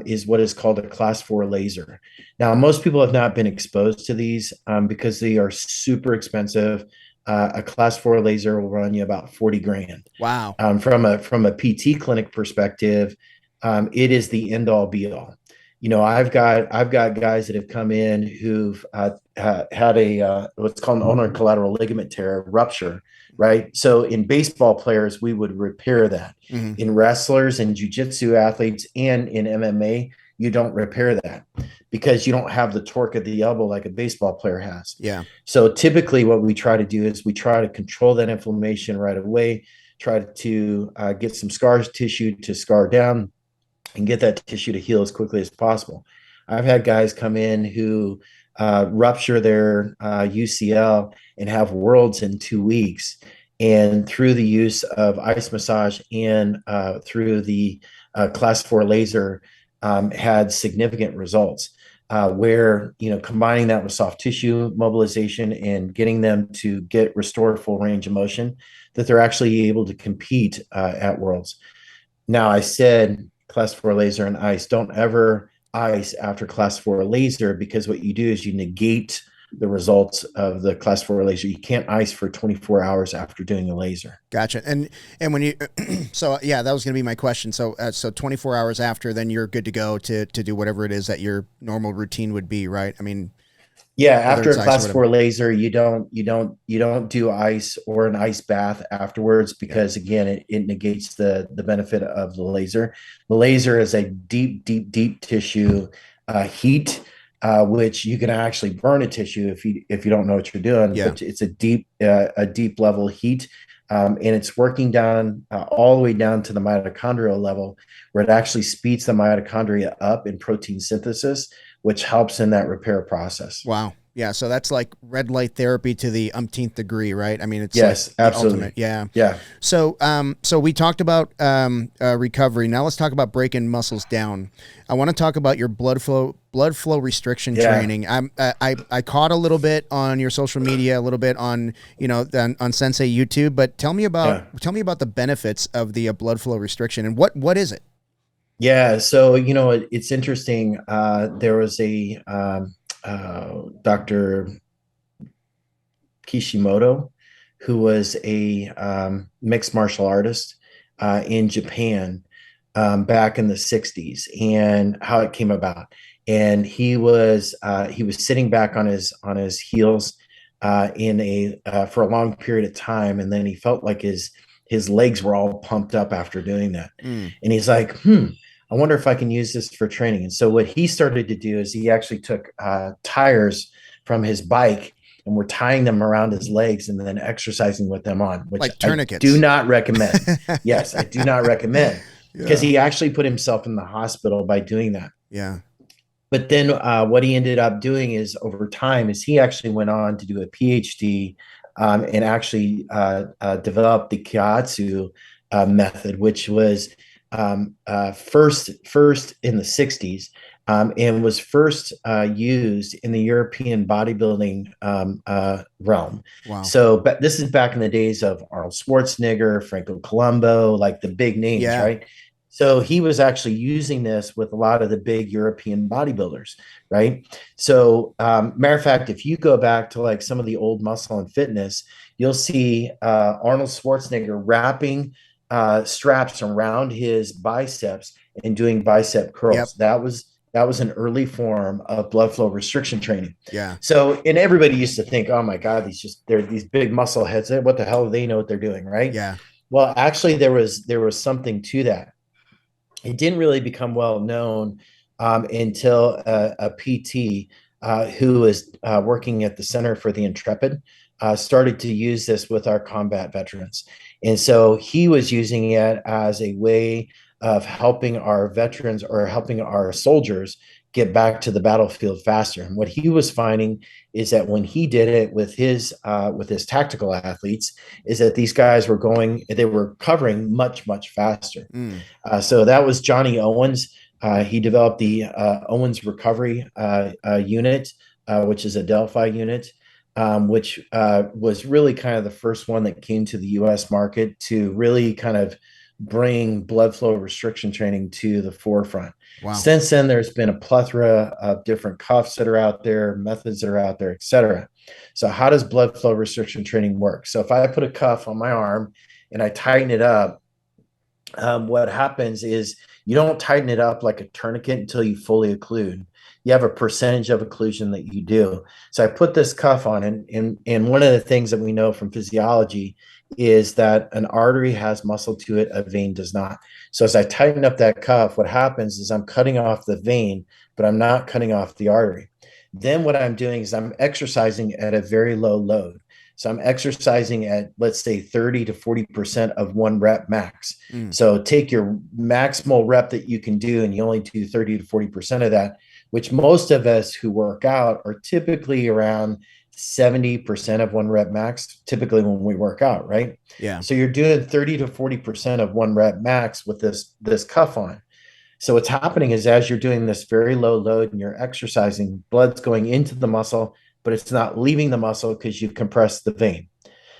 is what is called a class 4 laser. Now, most people have not been exposed to these because they are super expensive. A class 4 laser will run you about 40 grand. Wow. From a PT clinic perspective, it is the end all be all. I've got guys that have come in who've had a what's called an ulnar collateral ligament tear rupture, right? So in baseball players, we would repair that. Mm-hmm. In wrestlers and jiu-jitsu athletes and in MMA, you don't repair that because you don't have the torque of the elbow like a baseball player has. Yeah. So typically what we try to do is we try to control that inflammation right away, try to get some scar tissue to scar down and get that tissue to heal as quickly as possible. I've had guys come in who rupture their UCL and have worlds in 2 weeks. And through the use of ice massage and through the class 4 laser, had significant results. Where combining that with soft tissue mobilization and getting them to get restored full range of motion, that they're actually able to compete at Worlds. Now, I said class 4 laser and ice. Don't ever ice after class 4 laser, because what you do is you negate the results of the class 4 laser. You can't ice for 24 hours after doing a laser. Gotcha. And when you, so yeah, that was going to be my question. So, so 24 hours after, then you're good to go to do whatever it is that your normal routine would be, right? I mean, yeah, after a class 4 laser, you don't do ice or an ice bath afterwards, because again, it negates the benefit of the laser. The laser is a deep tissue heat, which you can actually burn a tissue if you don't know what you're doing. Yeah. But it's a deep level heat. And it's working down all the way down to the mitochondrial level, where it actually speeds the mitochondria up in protein synthesis, which helps in that repair process. Wow. Yeah. So that's like red light therapy to the umpteenth degree, right? I mean, it's yes, like the absolutely. ultimate. Yeah. Yeah. So, so we talked about recovery. Now let's talk about breaking muscles down. I want to talk about your blood flow restriction training. I caught a little bit on your social media, a little bit on on Sensei YouTube, but tell me about the benefits of the blood flow restriction, and what is it? Yeah, so it's interesting. There was a Dr. Kishimoto, who was a mixed martial artist in Japan back in the 60s, and how it came about. And he was sitting back on his heels for a long period of time, and then he felt like his legs were all pumped up after doing that. And he's like, I wonder if I can use this for training. And so what he started to do is he actually took tires from his bike and we're tying them around his legs and then exercising with them on, which like tourniquets. I do not recommend. Yes, I do not recommend, because he actually put himself in the hospital by doing that. Yeah. But then what he ended up doing is, over time, is he actually went on to do a PhD and actually developed the Kaiatsu method, which was first in the 60s, and was first used in the European bodybuilding realm. Wow. So, but this is back in the days of Arnold Schwarzenegger, Franco Columbu, like the big names, right? So he was actually using this with a lot of the big European bodybuilders, right? So, matter of fact, if you go back to like some of the old Muscle and Fitness, you'll see Arnold Schwarzenegger wrapping straps around his biceps and doing bicep curls. That was an early form of blood flow restriction training. Yeah. So, and everybody used to think, oh my God, they're these big muscle heads. What the hell do they know what they're doing, right? Yeah. Well, actually, there was something to that. It didn't really become well known until a PT who was working at the Center for the Intrepid started to use this with our combat veterans. And so he was using it as a way of helping our veterans, or helping our soldiers, get back to the battlefield faster. And what he was finding is that when he did it with his tactical athletes, is that these guys they were covering much faster. So that was Johnny Owens. He developed the Owens Recovery Unit, which is a Delphi unit, which was really kind of the first one that came to the U.S. market to really kind of bring blood flow restriction training to the forefront. Wow. Since then, there's been a plethora of different cuffs that are out there, methods that are out there, et cetera. So how does blood flow restriction training work? So if I put a cuff on my arm and I tighten it up, what happens is you don't tighten it up like a tourniquet until you fully occlude. You have a percentage of occlusion that you do. So I put this cuff on, and one of the things that we know from physiology is that an artery has muscle to it, a vein does not. So as I tighten up that cuff, what happens is I'm cutting off the vein, but I'm not cutting off the artery. Then what I'm doing is I'm exercising at a very low load. So I'm exercising at, let's say, 30 to 40% of one rep max. So take your maximal rep that you can do, and you only do 30 to 40% of that, which most of us who work out are typically around 70% of one rep max, typically when we work out, right? Yeah. So you're doing 30 to 40% of one rep max with this cuff on. So what's happening is as you're doing this very low load and you're exercising, blood's going into the muscle, but it's not leaving the muscle because you've compressed the vein.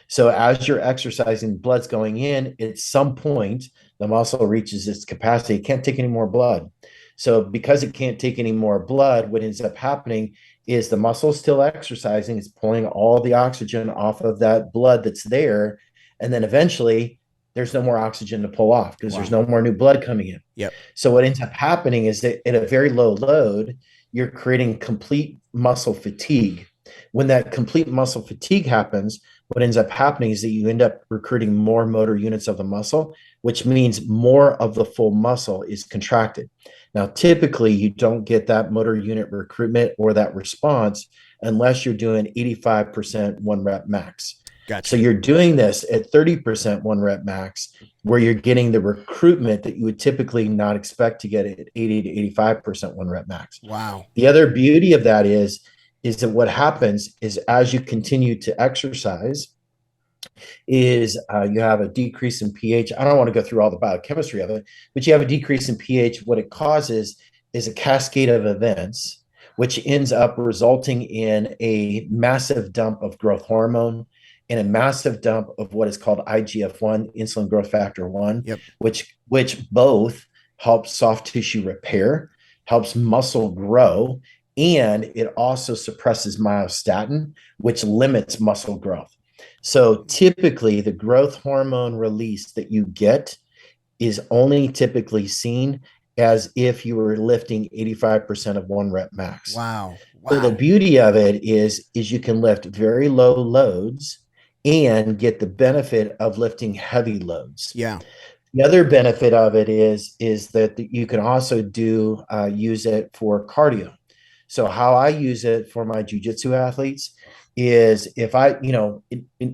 So as you're exercising, blood's going in. At some point, the muscle reaches its capacity. It can't take any more blood. So because it can't take any more blood, what ends up happening is the muscle is still exercising. It's pulling all the oxygen off of that blood that's there. And then eventually there's no more oxygen to pull off because there's no more new blood coming in. Yep. So what ends up happening is that at a very low load, you're creating complete muscle fatigue. When that complete muscle fatigue happens, what ends up happening is that you end up recruiting more motor units of the muscle, which means more of the full muscle is contracted. Now, typically, you don't get that motor unit recruitment or that response unless you're doing 85% one rep max. Gotcha. So you're doing this at 30% one rep max, where you're getting the recruitment that you would typically not expect to get at 80 to 85% one rep max. Wow. The other beauty of that is that what happens is as you continue to exercise is you have a decrease in pH. I don't want to go through all the biochemistry of it, but you have a decrease in pH. What it causes is a cascade of events, which ends up resulting in a massive dump of growth hormone and a massive dump of what is called IGF-1, insulin growth factor 1, yep. which both helps soft tissue repair, helps muscle grow, and it also suppresses myostatin, which limits muscle growth. So typically the growth hormone release that you get is only typically seen as if you were lifting 85% of one rep max. Wow. So the beauty of it is you can lift very low loads and get the benefit of lifting heavy loads. Yeah. The other benefit of it is that you can also use it for cardio. So how I use it for my jiu-jitsu athletes is if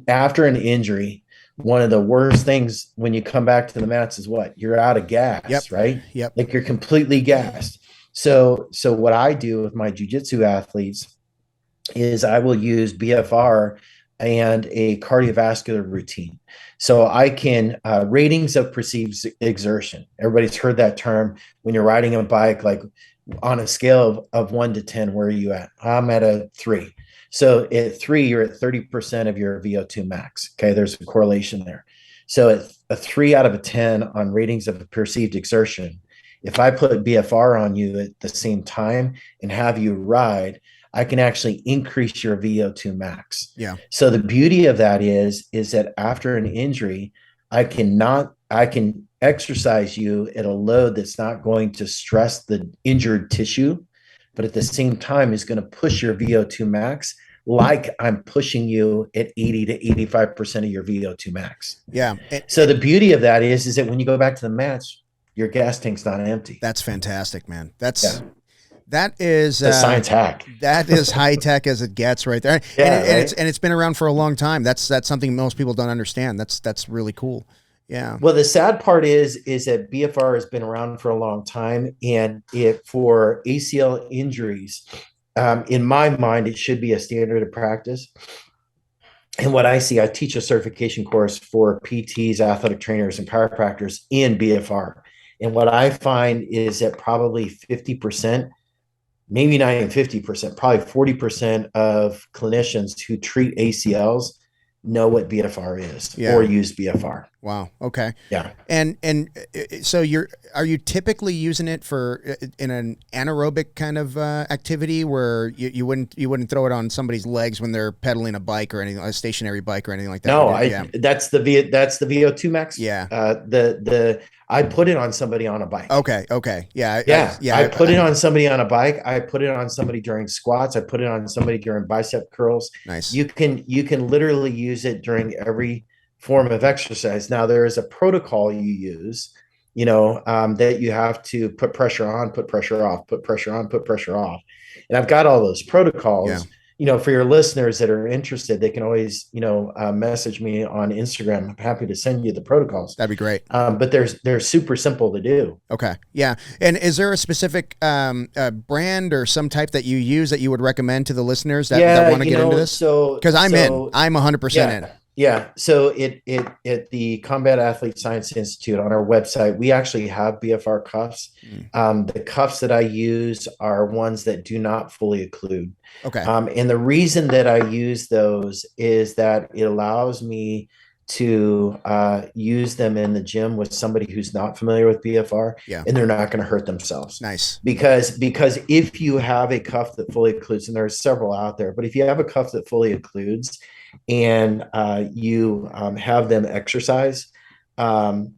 after an injury, one of the worst things when you come back to the mats is what? You're out of gas, right? Yep. Like you're completely gassed. So what I do with my jiu-jitsu athletes is I will use BFR and a cardiovascular routine. So I can ratings of perceived exertion. Everybody's heard that term when you're riding a bike, like on a scale of 1 to 10, where are you at? I'm at a 3. So at 3, you're at 30% of your VO2 max. Okay, there's a correlation there. So at a 3 out of a 10 on ratings of perceived exertion, if I put BFR on you at the same time and have you ride, I can actually increase your VO2 max. Yeah. So the beauty of that is that after an injury, I can exercise you at a load that's not going to stress the injured tissue, but at the same time is going to push your VO2 max like I'm pushing you at 80 to 85% of your VO2 max. Yeah. So the beauty of that is that when you go back to the match, your gas tank's not empty. That's fantastic, man. That is a science hack. That is high tech as it gets, right there. Yeah, and it's been around for a long time. That's something most people don't understand. That's really cool. Yeah. Well, the sad part is that BFR has been around for a long time, and for ACL injuries, in my mind, it should be a standard of practice. And what I see, I teach a certification course for PTs, athletic trainers, and chiropractors in BFR. And what I find is that probably 50%, maybe not even 50%, probably 40% of clinicians who treat ACLs know what BFR is or use BFR. Wow. Okay. Yeah. And so are you typically using it in an anaerobic kind of activity where you wouldn't throw it on somebody's legs when they're pedaling a bike or anything, a stationary bike or anything like that? No, that's the VO2 max. Yeah. I put it on somebody on a bike. Okay. Okay. Yeah. I put it on somebody on a bike. I put it on somebody during squats. I put it on somebody during bicep curls. Nice. You can literally use it during every form of exercise. Now there is a protocol you use, that you have to put pressure on, put pressure off, put pressure on, put pressure off. And I've got all those protocols. Yeah. For your listeners that are interested, they can always, message me on Instagram. I'm happy to send you the protocols. That'd be great. But they're super simple to do. Okay. Yeah. And is there a specific brand or some type that you use that you would recommend to the listeners that want to get into this? Because I'm 100% in. Yeah. So at the Combat Athlete Science Institute on our website, we actually have BFR cuffs. The cuffs that I use are ones that do not fully occlude. Okay. And the reason that I use those is that it allows me to use them in the gym with somebody who's not familiar with BFR, and they're not going to hurt themselves. Nice. Because if you have a cuff that fully occludes, and there's several out there, but if you have a cuff that fully occludes and you have them exercise and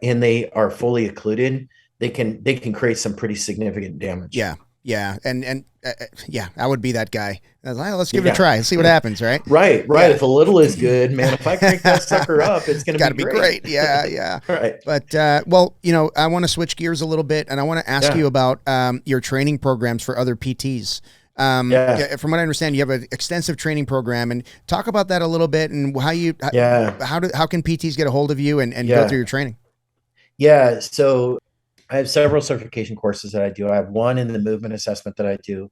they are fully occluded, they can create some pretty significant damage. Yeah. Yeah. And I would be that guy. Let's give it a try and see what happens. Right. Right. Yeah. If a little is good, man, if I crank that sucker up, it's going to be great. Yeah. Yeah. Right. But, I want to switch gears a little bit, and I want to ask you about your training programs for other PTs. From what I understand, you have an extensive training program, and talk about that a little bit and how can PTs get a hold of you and go through your training? Yeah. So I have several certification courses that I do. I have one in the movement assessment that I do.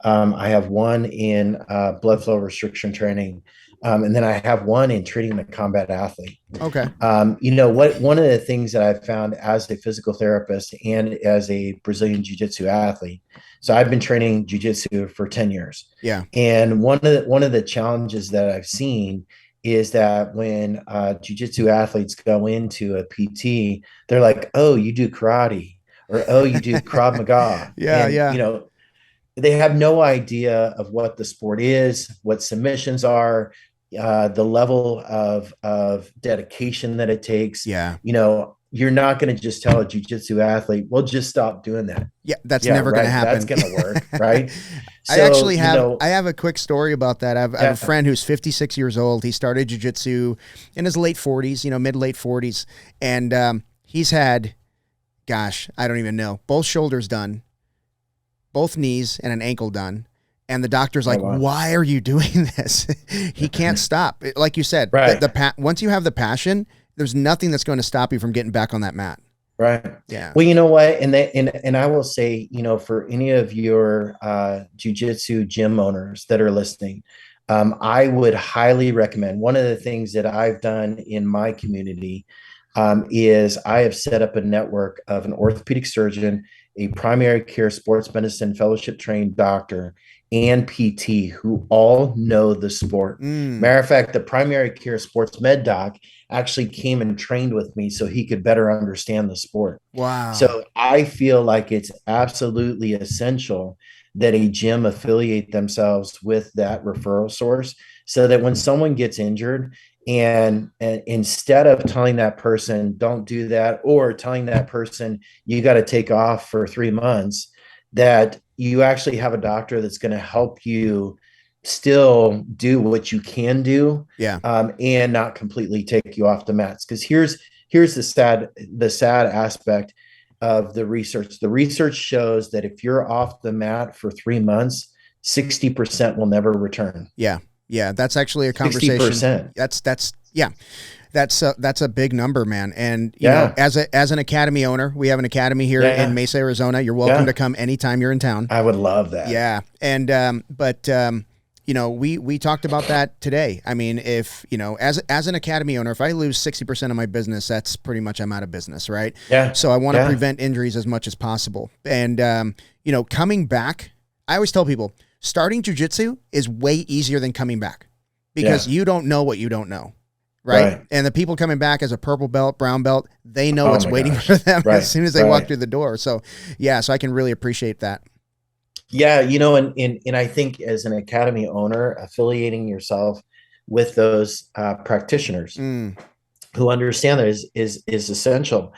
I have one in blood flow restriction training. And then I have one in treating the combat athlete. Okay. One of the things that I've found as a physical therapist and as a Brazilian Jiu Jitsu athlete, so I've been training Jiu Jitsu for 10 years. Yeah. And one of the challenges that I've seen is that when Jiu Jitsu athletes go into a PT, they're like, "Oh, you do karate," or "Oh, you do Krav Maga." They have no idea of what the sport is, what submissions are, the level of dedication that it takes. Yeah. You're not going to just tell a jiu-jitsu athlete, well, just stop doing that. Yeah. That's never going to happen. That's going to work. Right. I actually have a quick story about that. I have a friend who's 56 years old. He started jiu-jitsu in his late 40s, mid-late 40s. And he's had, I don't even know, both shoulders done, both knees and an ankle done. And the doctor's like, why are you doing this? He can't stop. Like you said, once you have the passion, there's nothing that's going to stop you from getting back on that mat. Right. Yeah. Well, you know what? And I will say, for any of your jiu-jitsu gym owners that are listening, I would highly recommend, one of the things that I've done in my community is I have set up a network of an orthopedic surgeon, a primary care sports medicine fellowship trained doctor, and PT who all know the sport. Matter of fact, the primary care sports med doc actually came and trained with me so he could better understand the sport. Wow. So I feel like it's absolutely essential that a gym affiliate themselves with that referral source so that when someone gets injured, and instead of telling that person, don't do that, or telling that person, you got to take off for 3 months, that you actually have a doctor that's going to help you still do what you can do, and not completely take you off the mats. Because here's the sad aspect of the research. The research shows that if you're off the mat for 3 months, 60% will never return. Yeah. Yeah, that's actually a conversation. 60%. That's a big number, man. And you know, as an academy owner, we have an academy here in Mesa, Arizona. You're welcome to come anytime you're in town. I would love that. Yeah. And we talked about that today. I mean, if as an academy owner, if I lose 60% of my business, that's pretty much I'm out of business, right? Yeah. So I want to prevent injuries as much as possible. And coming back, I always tell people, starting jiu-jitsu is way easier than coming back because you don't know what you don't know. Right? And the people coming back as a purple belt, brown belt, they know what's waiting for them as soon as they walk through the door. So so I can really appreciate that. Yeah. And I think as an academy owner, affiliating yourself with those practitioners who understand that is essential.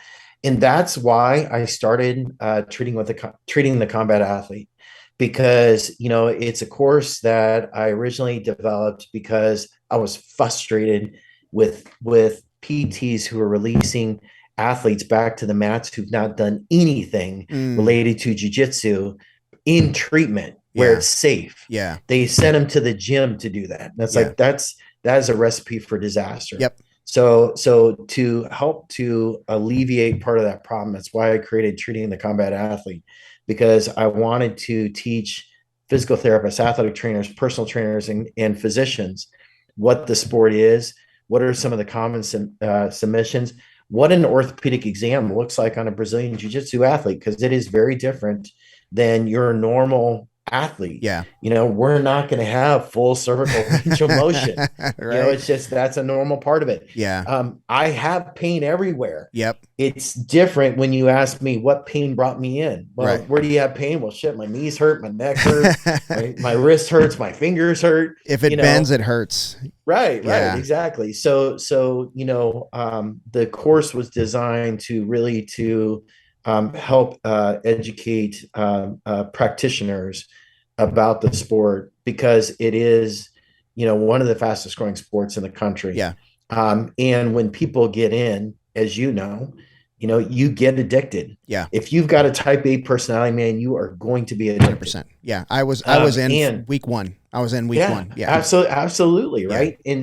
And that's why I started treating the combat athlete, because it's a course that I originally developed because I was frustrated with PTs who are releasing athletes back to the mats who've not done anything related to jiu-jitsu in treatment where it's safe. Yeah. They send them to the gym to do that. That's that is a recipe for disaster. Yep. So to help to alleviate part of that problem, that's why I created Treating the Combat Athlete, because I wanted to teach physical therapists, athletic trainers, personal trainers, and physicians what the sport is, what are some of the common submissions, what an orthopedic exam looks like on a Brazilian Jiu Jitsu athlete, because it is very different than your normal athlete. Yeah. We're not going to have full cervical range of motion. Right. It's just, that's a normal part of it. Yeah. I have pain everywhere. Yep. It's different when you ask me what pain brought me in. Well, where do you have pain? Well, shit, my knees hurt, my neck hurts, my wrist hurts, my fingers hurt. If it bends, it hurts. Right, exactly. So the course was designed to really help educate practitioners about the sport, because it is, one of the fastest growing sports in the country. Yeah. And when people get in, as you you get addicted. Yeah. If you've got a type A personality, man, you are going to be addicted. 100%. Yeah. I was in week one. I was in week one. Yeah. Absolutely. Right. Yeah.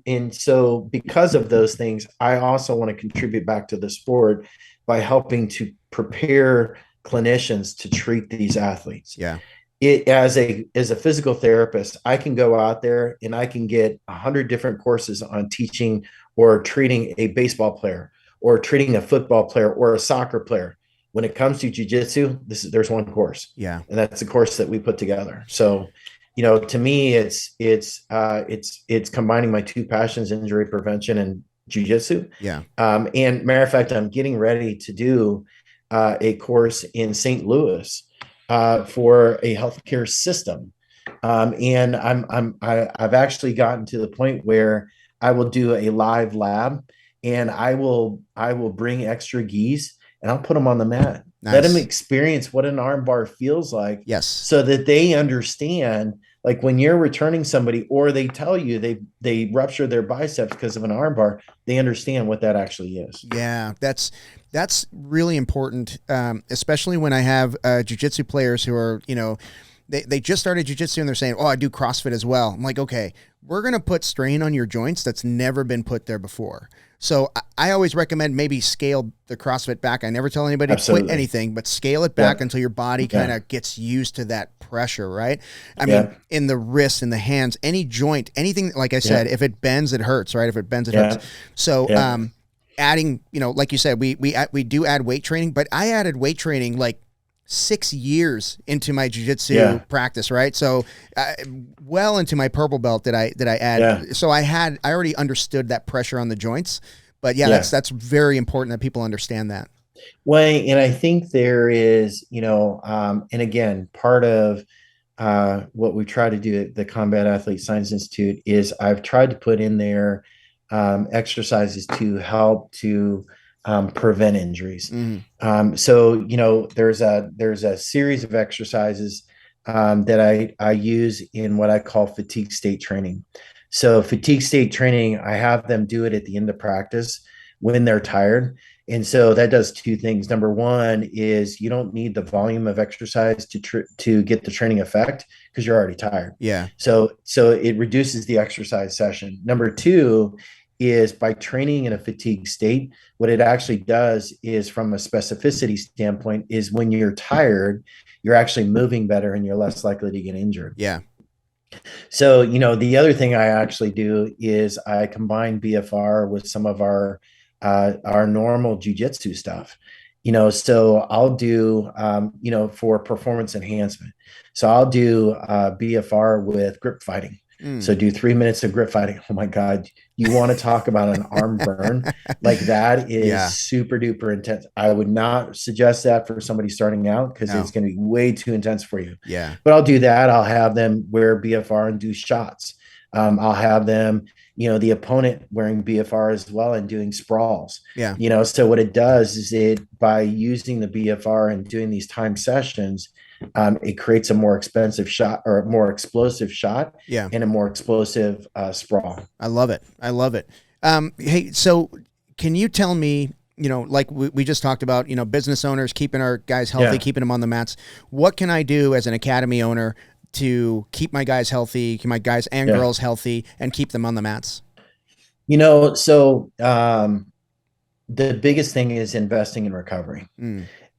And so because of those things, I also want to contribute back to the sport by helping to prepare clinicians to treat these athletes. Yeah. As a physical therapist, I can go out there and I can get 100 different courses on teaching or treating a baseball player or treating a football player or a soccer player. When it comes to jiu-jitsu, there's one course. Yeah. And that's the course that we put together. So, to me, it's combining my two passions, injury prevention and jiu-jitsu. Yeah. And matter of fact, I'm getting ready to do a course in St. Louis for a healthcare system. And I've actually gotten to the point where I will do a live lab, and I will bring extra gis and I'll put them on the mat. Nice. Let them experience what an arm bar feels like. Yes. So that they understand, like when you're returning somebody or they tell you they rupture their biceps because of an arm bar, they understand what that actually is. Yeah, that's really important, especially when I have jiu-jitsu players who are, they just started jiu-jitsu and they're saying, oh, I do CrossFit as well. I'm like, okay, we're going to put strain on your joints that's never been put there before. So I always recommend maybe scale the CrossFit back. I never tell anybody to quit anything, but scale it back until your body kind of gets used to that pressure, right? I mean, in the wrists, in the hands, any joint, anything, like I said, if it bends, it hurts, right? If it bends, it hurts. So adding, like you said, we do add weight training, but I added weight training like 6 years into my jiu-jitsu practice, right? So well into my purple belt that I add. So I already understood that pressure on the joints, but that's very important that people understand that. Well, and I think there is, and again, part of what we try to do at the Combat Athlete Science Institute is I've tried to put in there exercises to help to prevent injuries. So, there's a series of exercises that I use in what I call fatigue state training. So fatigue state training, I have them do it at the end of practice when they're tired. And so that does two things. Number one is you don't need the volume of exercise to get the training effect because you're already tired. Yeah. So it reduces the exercise session. Number two is by training in a fatigue state, what it actually does is, from a specificity standpoint, is when you're tired, you're actually moving better and you're less likely to get injured. Yeah. So, the other thing I actually do is I combine BFR with some of our normal jiu-jitsu stuff, so I'll do, for performance enhancement. So I'll do BFR with grip fighting. So do 3 minutes of grip fighting. Oh my God. You want to talk about an arm burn? Like that is super duper intense. I would not suggest that for somebody starting out because it's going to be way too intense for you. Yeah. But I'll do that. I'll have them wear BFR and do shots. I'll have them, the opponent wearing BFR as well and doing sprawls. Yeah. So what it does is by using the BFR and doing these time sessions, it creates a more expensive shot or a more explosive shot Yeah. and a more explosive sprawl. I love it. I love it. Hey, so can you tell me, like we just talked about, business owners keeping our guys healthy, keeping them on the mats. What can I do as an academy owner to keep my guys healthy, keep my guys and girls healthy, and keep them on the mats? So the biggest thing is investing in recovery.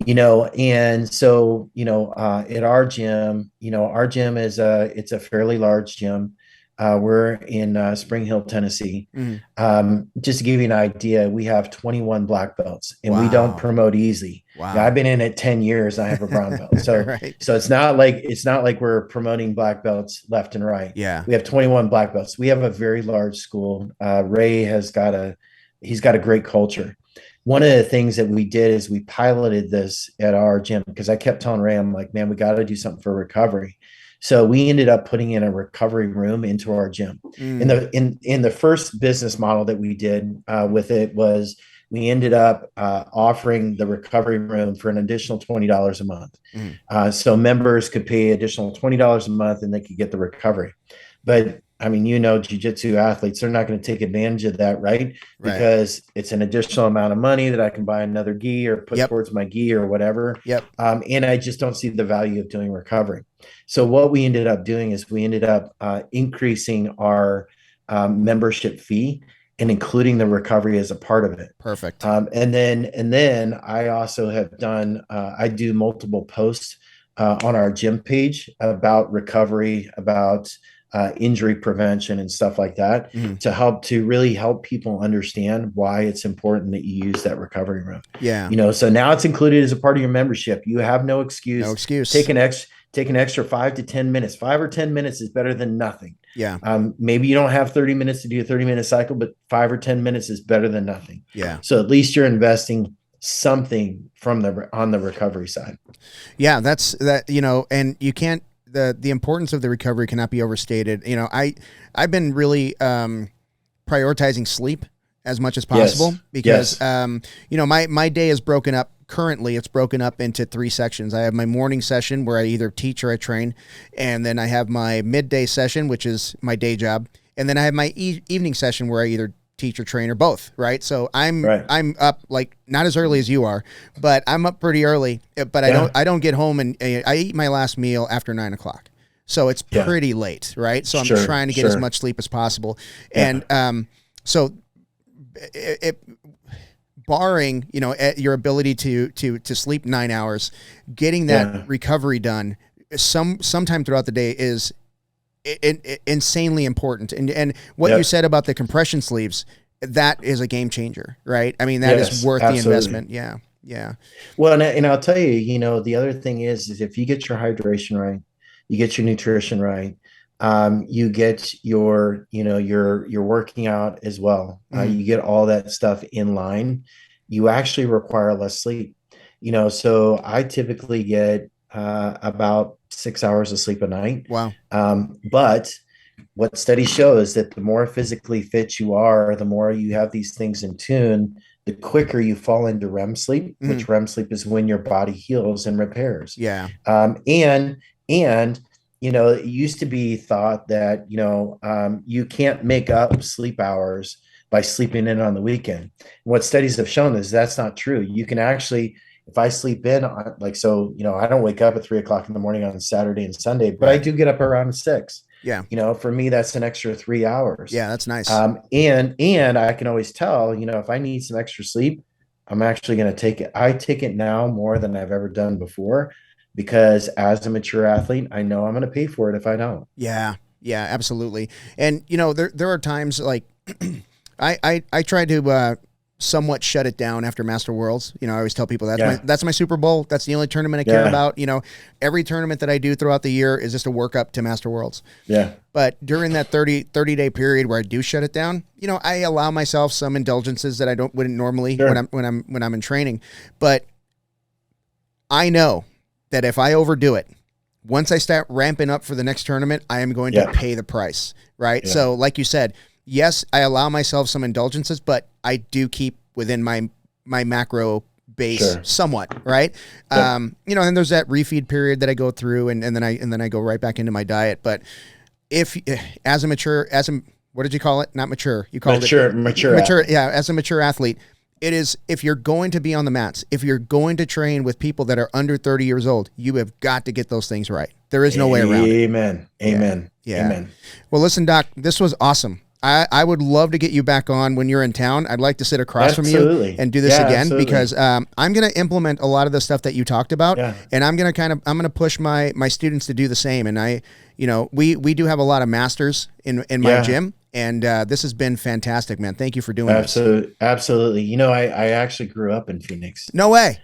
And so, at our gym, it's a fairly large gym. We're in Spring Hill, Tennessee. Just to give you an idea, we have 21 black belts, and we don't promote easy. Wow. I've been in it 10 years. I have a brown belt. So, so it's not like we're promoting black belts left and right. Yeah. We have 21 black belts. We have a very large school. Ray he's got a great culture. One of the things that we did is we piloted this at our gym, because I kept telling Ray, I'm like, man, we got to do something for recovery. So we ended up putting in a recovery room into our gym. In the first business model that we did with it was we ended up offering the recovery room for an additional $20 a month. So members could pay additional $20 a month and they could get the recovery. But I mean, jiu-jitsu athletes, they're not going to take advantage of that, right? Because it's an additional amount of money that I can buy another gi or put towards my gi or whatever. And I just don't see the value of doing recovery. So what we ended up doing is we ended up increasing our membership fee and including the recovery as a part of it. Perfect. And then I also have done, I do multiple posts on our gym page about recovery, about injury prevention and stuff like that, to really help people understand why it's important that you use that recovery room. So now it's included as a part of your membership. You have no excuse. Take an extra 5 to 10 minutes. 5 or 10 minutes is better than nothing. Maybe you don't have 30 minutes to do a 30-minute cycle, but 5 or 10 minutes is better than nothing. So at least you're investing something on the recovery side. That's that, and you can't, the importance of the recovery cannot be overstated. I've been really prioritizing sleep as much as possible because my day is broken up. Currently, it's broken up into 3 sections. I have my morning session where I either teach or I train, and then I have my midday session, which is my day job, and then I have my evening session where I either teach or train or both, right? So I'm up, like, not as early as you are, but I'm up pretty early, but I don't get home, and I eat my last meal after 9 o'clock. So it's pretty late, right? So I'm trying to get as much sleep as possible. And so it barring, your ability to sleep 9 hours, getting that recovery done sometime throughout the day is insanely important. And what you said about the compression sleeves, that is a game changer, right? I mean, that is worth the investment. Yeah. Well, and I'll tell you, the other thing is if you get your hydration right, you get your nutrition right, you get your working out as well. You get all that stuff in line. You actually require less sleep. So I typically get about 6 hours of sleep a night. Wow. But what studies show is that the more physically fit you are, the more you have these things in tune, the quicker you fall into REM sleep, which REM sleep is when your body heals and repairs. And it used to be thought that, you can't make up sleep hours by sleeping in on the weekend. What studies have shown is that's not true. You can actually, if I sleep in, I don't wake up at 3 o'clock in the morning on Saturday and Sunday, but I do get up around 6. For me, that's an extra 3 hours. That's nice. And I can always tell, if I need some extra sleep, I'm actually going to take it. I take it now more than I've ever done before, because as a mature athlete, I know I'm going to pay for it if I don't. Yeah, absolutely. And, there are times like I try to somewhat shut it down after Master Worlds. I always tell people that's my Super Bowl. That's the only tournament I care about. Every tournament that I do throughout the year is just a workup to Master Worlds. But during that 30-day period where I do shut it down, I allow myself some indulgences that I wouldn't normally when I'm in training. But I know that if I overdo it, once I start ramping up for the next tournament, I am going to pay the price, right? So like you said, yes, I allow myself some indulgences, but I do keep within my macro base somewhat, right? Yep. You know, and there's that refeed period that I go through, and then I go right back into my diet. But if what did you call it? Not mature. You called it mature. Yeah, as a mature athlete, it is, if you're going to be on the mats, if you're going to train with people that are under 30 years old, you have got to get those things right. There is no way around it. Amen. Yeah. Amen. Well, listen, Doc, this was awesome. I would love to get you back on when you're in town. I'd like to sit across from you and do this again, because I'm going to implement a lot of the stuff that you talked about, and I'm going to push my students to do the same. And we do have a lot of masters in my gym, and this has been fantastic, man. Thank you for doing this. Absolutely. You know, I actually grew up in Phoenix. No way.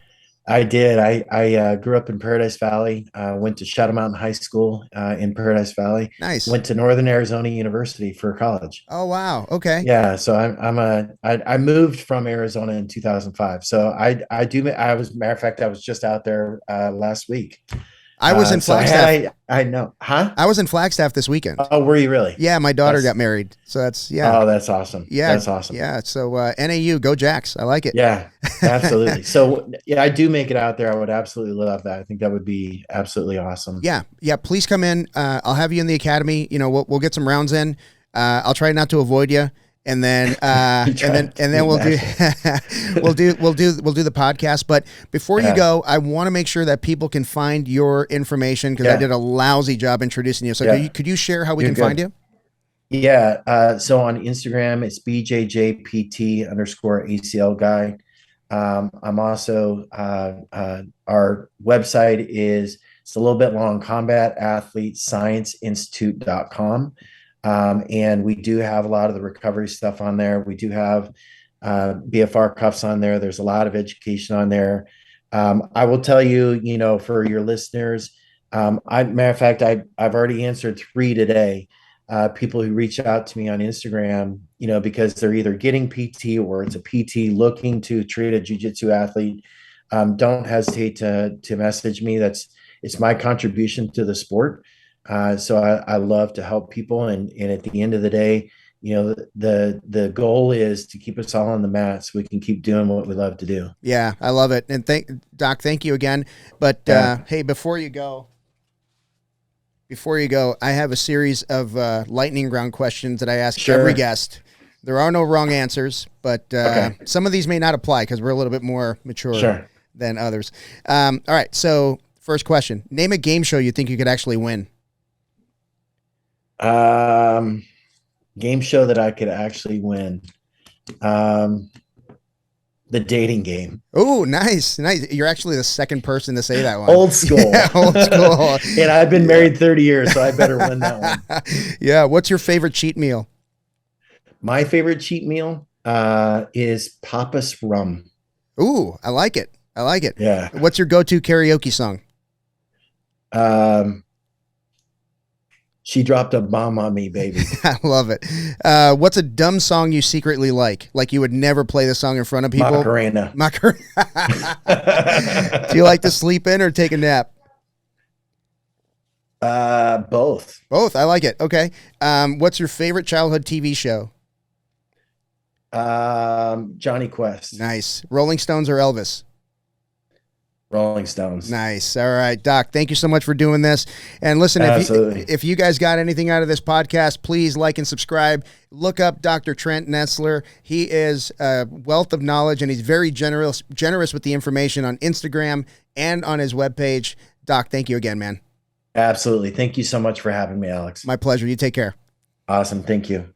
I did. I grew up in Paradise Valley. Went to Shadow Mountain High School in Paradise Valley. Nice. Went to Northern Arizona University for college. Oh wow. Okay. Yeah. So I moved from Arizona in 2005. So matter of fact, I was just out there last week. I was in Flagstaff. I know. Huh? I was in Flagstaff this weekend. Oh, were you really? Yeah, my daughter got married. So that's Oh, that's awesome. Yeah. That's awesome. Yeah. So NAU, go Jacks. I like it. Yeah, absolutely. So I do make it out there. I would absolutely love that. I think that would be absolutely awesome. Yeah. Yeah. Please come in. I'll have you in the academy. You know, we'll get some rounds in. I'll try not to avoid you. And then, and then we'll do the podcast. But before you go, I want to make sure that people can find your information, because I did a lousy job introducing you. So could you share how we can find you? Yeah. So on Instagram, it's BJJPT_ACL guy. I'm also, our website it's a little bit long, CombatAthleteScienceInstitute.com. And we do have a lot of the recovery stuff on there. We do have BFR cuffs on there. There's a lot of education on there. I will tell you, for your listeners, matter of fact, I've already answered 3 today. People who reach out to me on Instagram, because they're either getting PT or it's a PT looking to treat a jiu-jitsu athlete. Don't hesitate to message me. It's my contribution to the sport. So I love to help people. And at the end of the day, the goal is to keep us all on the mat so we can keep doing what we love to do. Yeah, I love it. And Doc, thank you again. But hey, before you go, I have a series of lightning round questions that I ask every guest. There are no wrong answers, but some of these may not apply because we're a little bit more mature than others. All right, so first question. Name a game show you think you could actually win. Game show that I could actually win. The dating game. Oh, nice. You're actually the second person to say that one. Old school. Yeah, old school. And I've been married 30 years, so I better win that one. Yeah. What's your favorite cheat meal? My favorite cheat meal is Papa's rum. Ooh, I like it. Yeah. What's your go-to karaoke song? She dropped a bomb on me, baby. I love it. What's a dumb song you secretly like? Like you would never play the song in front of people? Macarena. Do you like to sleep in or take a nap? Both. Both. I like it. Okay. What's your favorite childhood TV show? Johnny Quest. Nice. Rolling Stones or Elvis? Rolling Stones. Nice. All right, Doc, thank you so much for doing this. And listen, if you guys got anything out of this podcast, please like and subscribe. Look up Dr. Trent Nessler. He is a wealth of knowledge, and he's very generous with the information on Instagram and on his webpage. Doc, thank you again, man. Absolutely. Thank you so much for having me, Alex. My pleasure. You take care. Awesome. Thank you.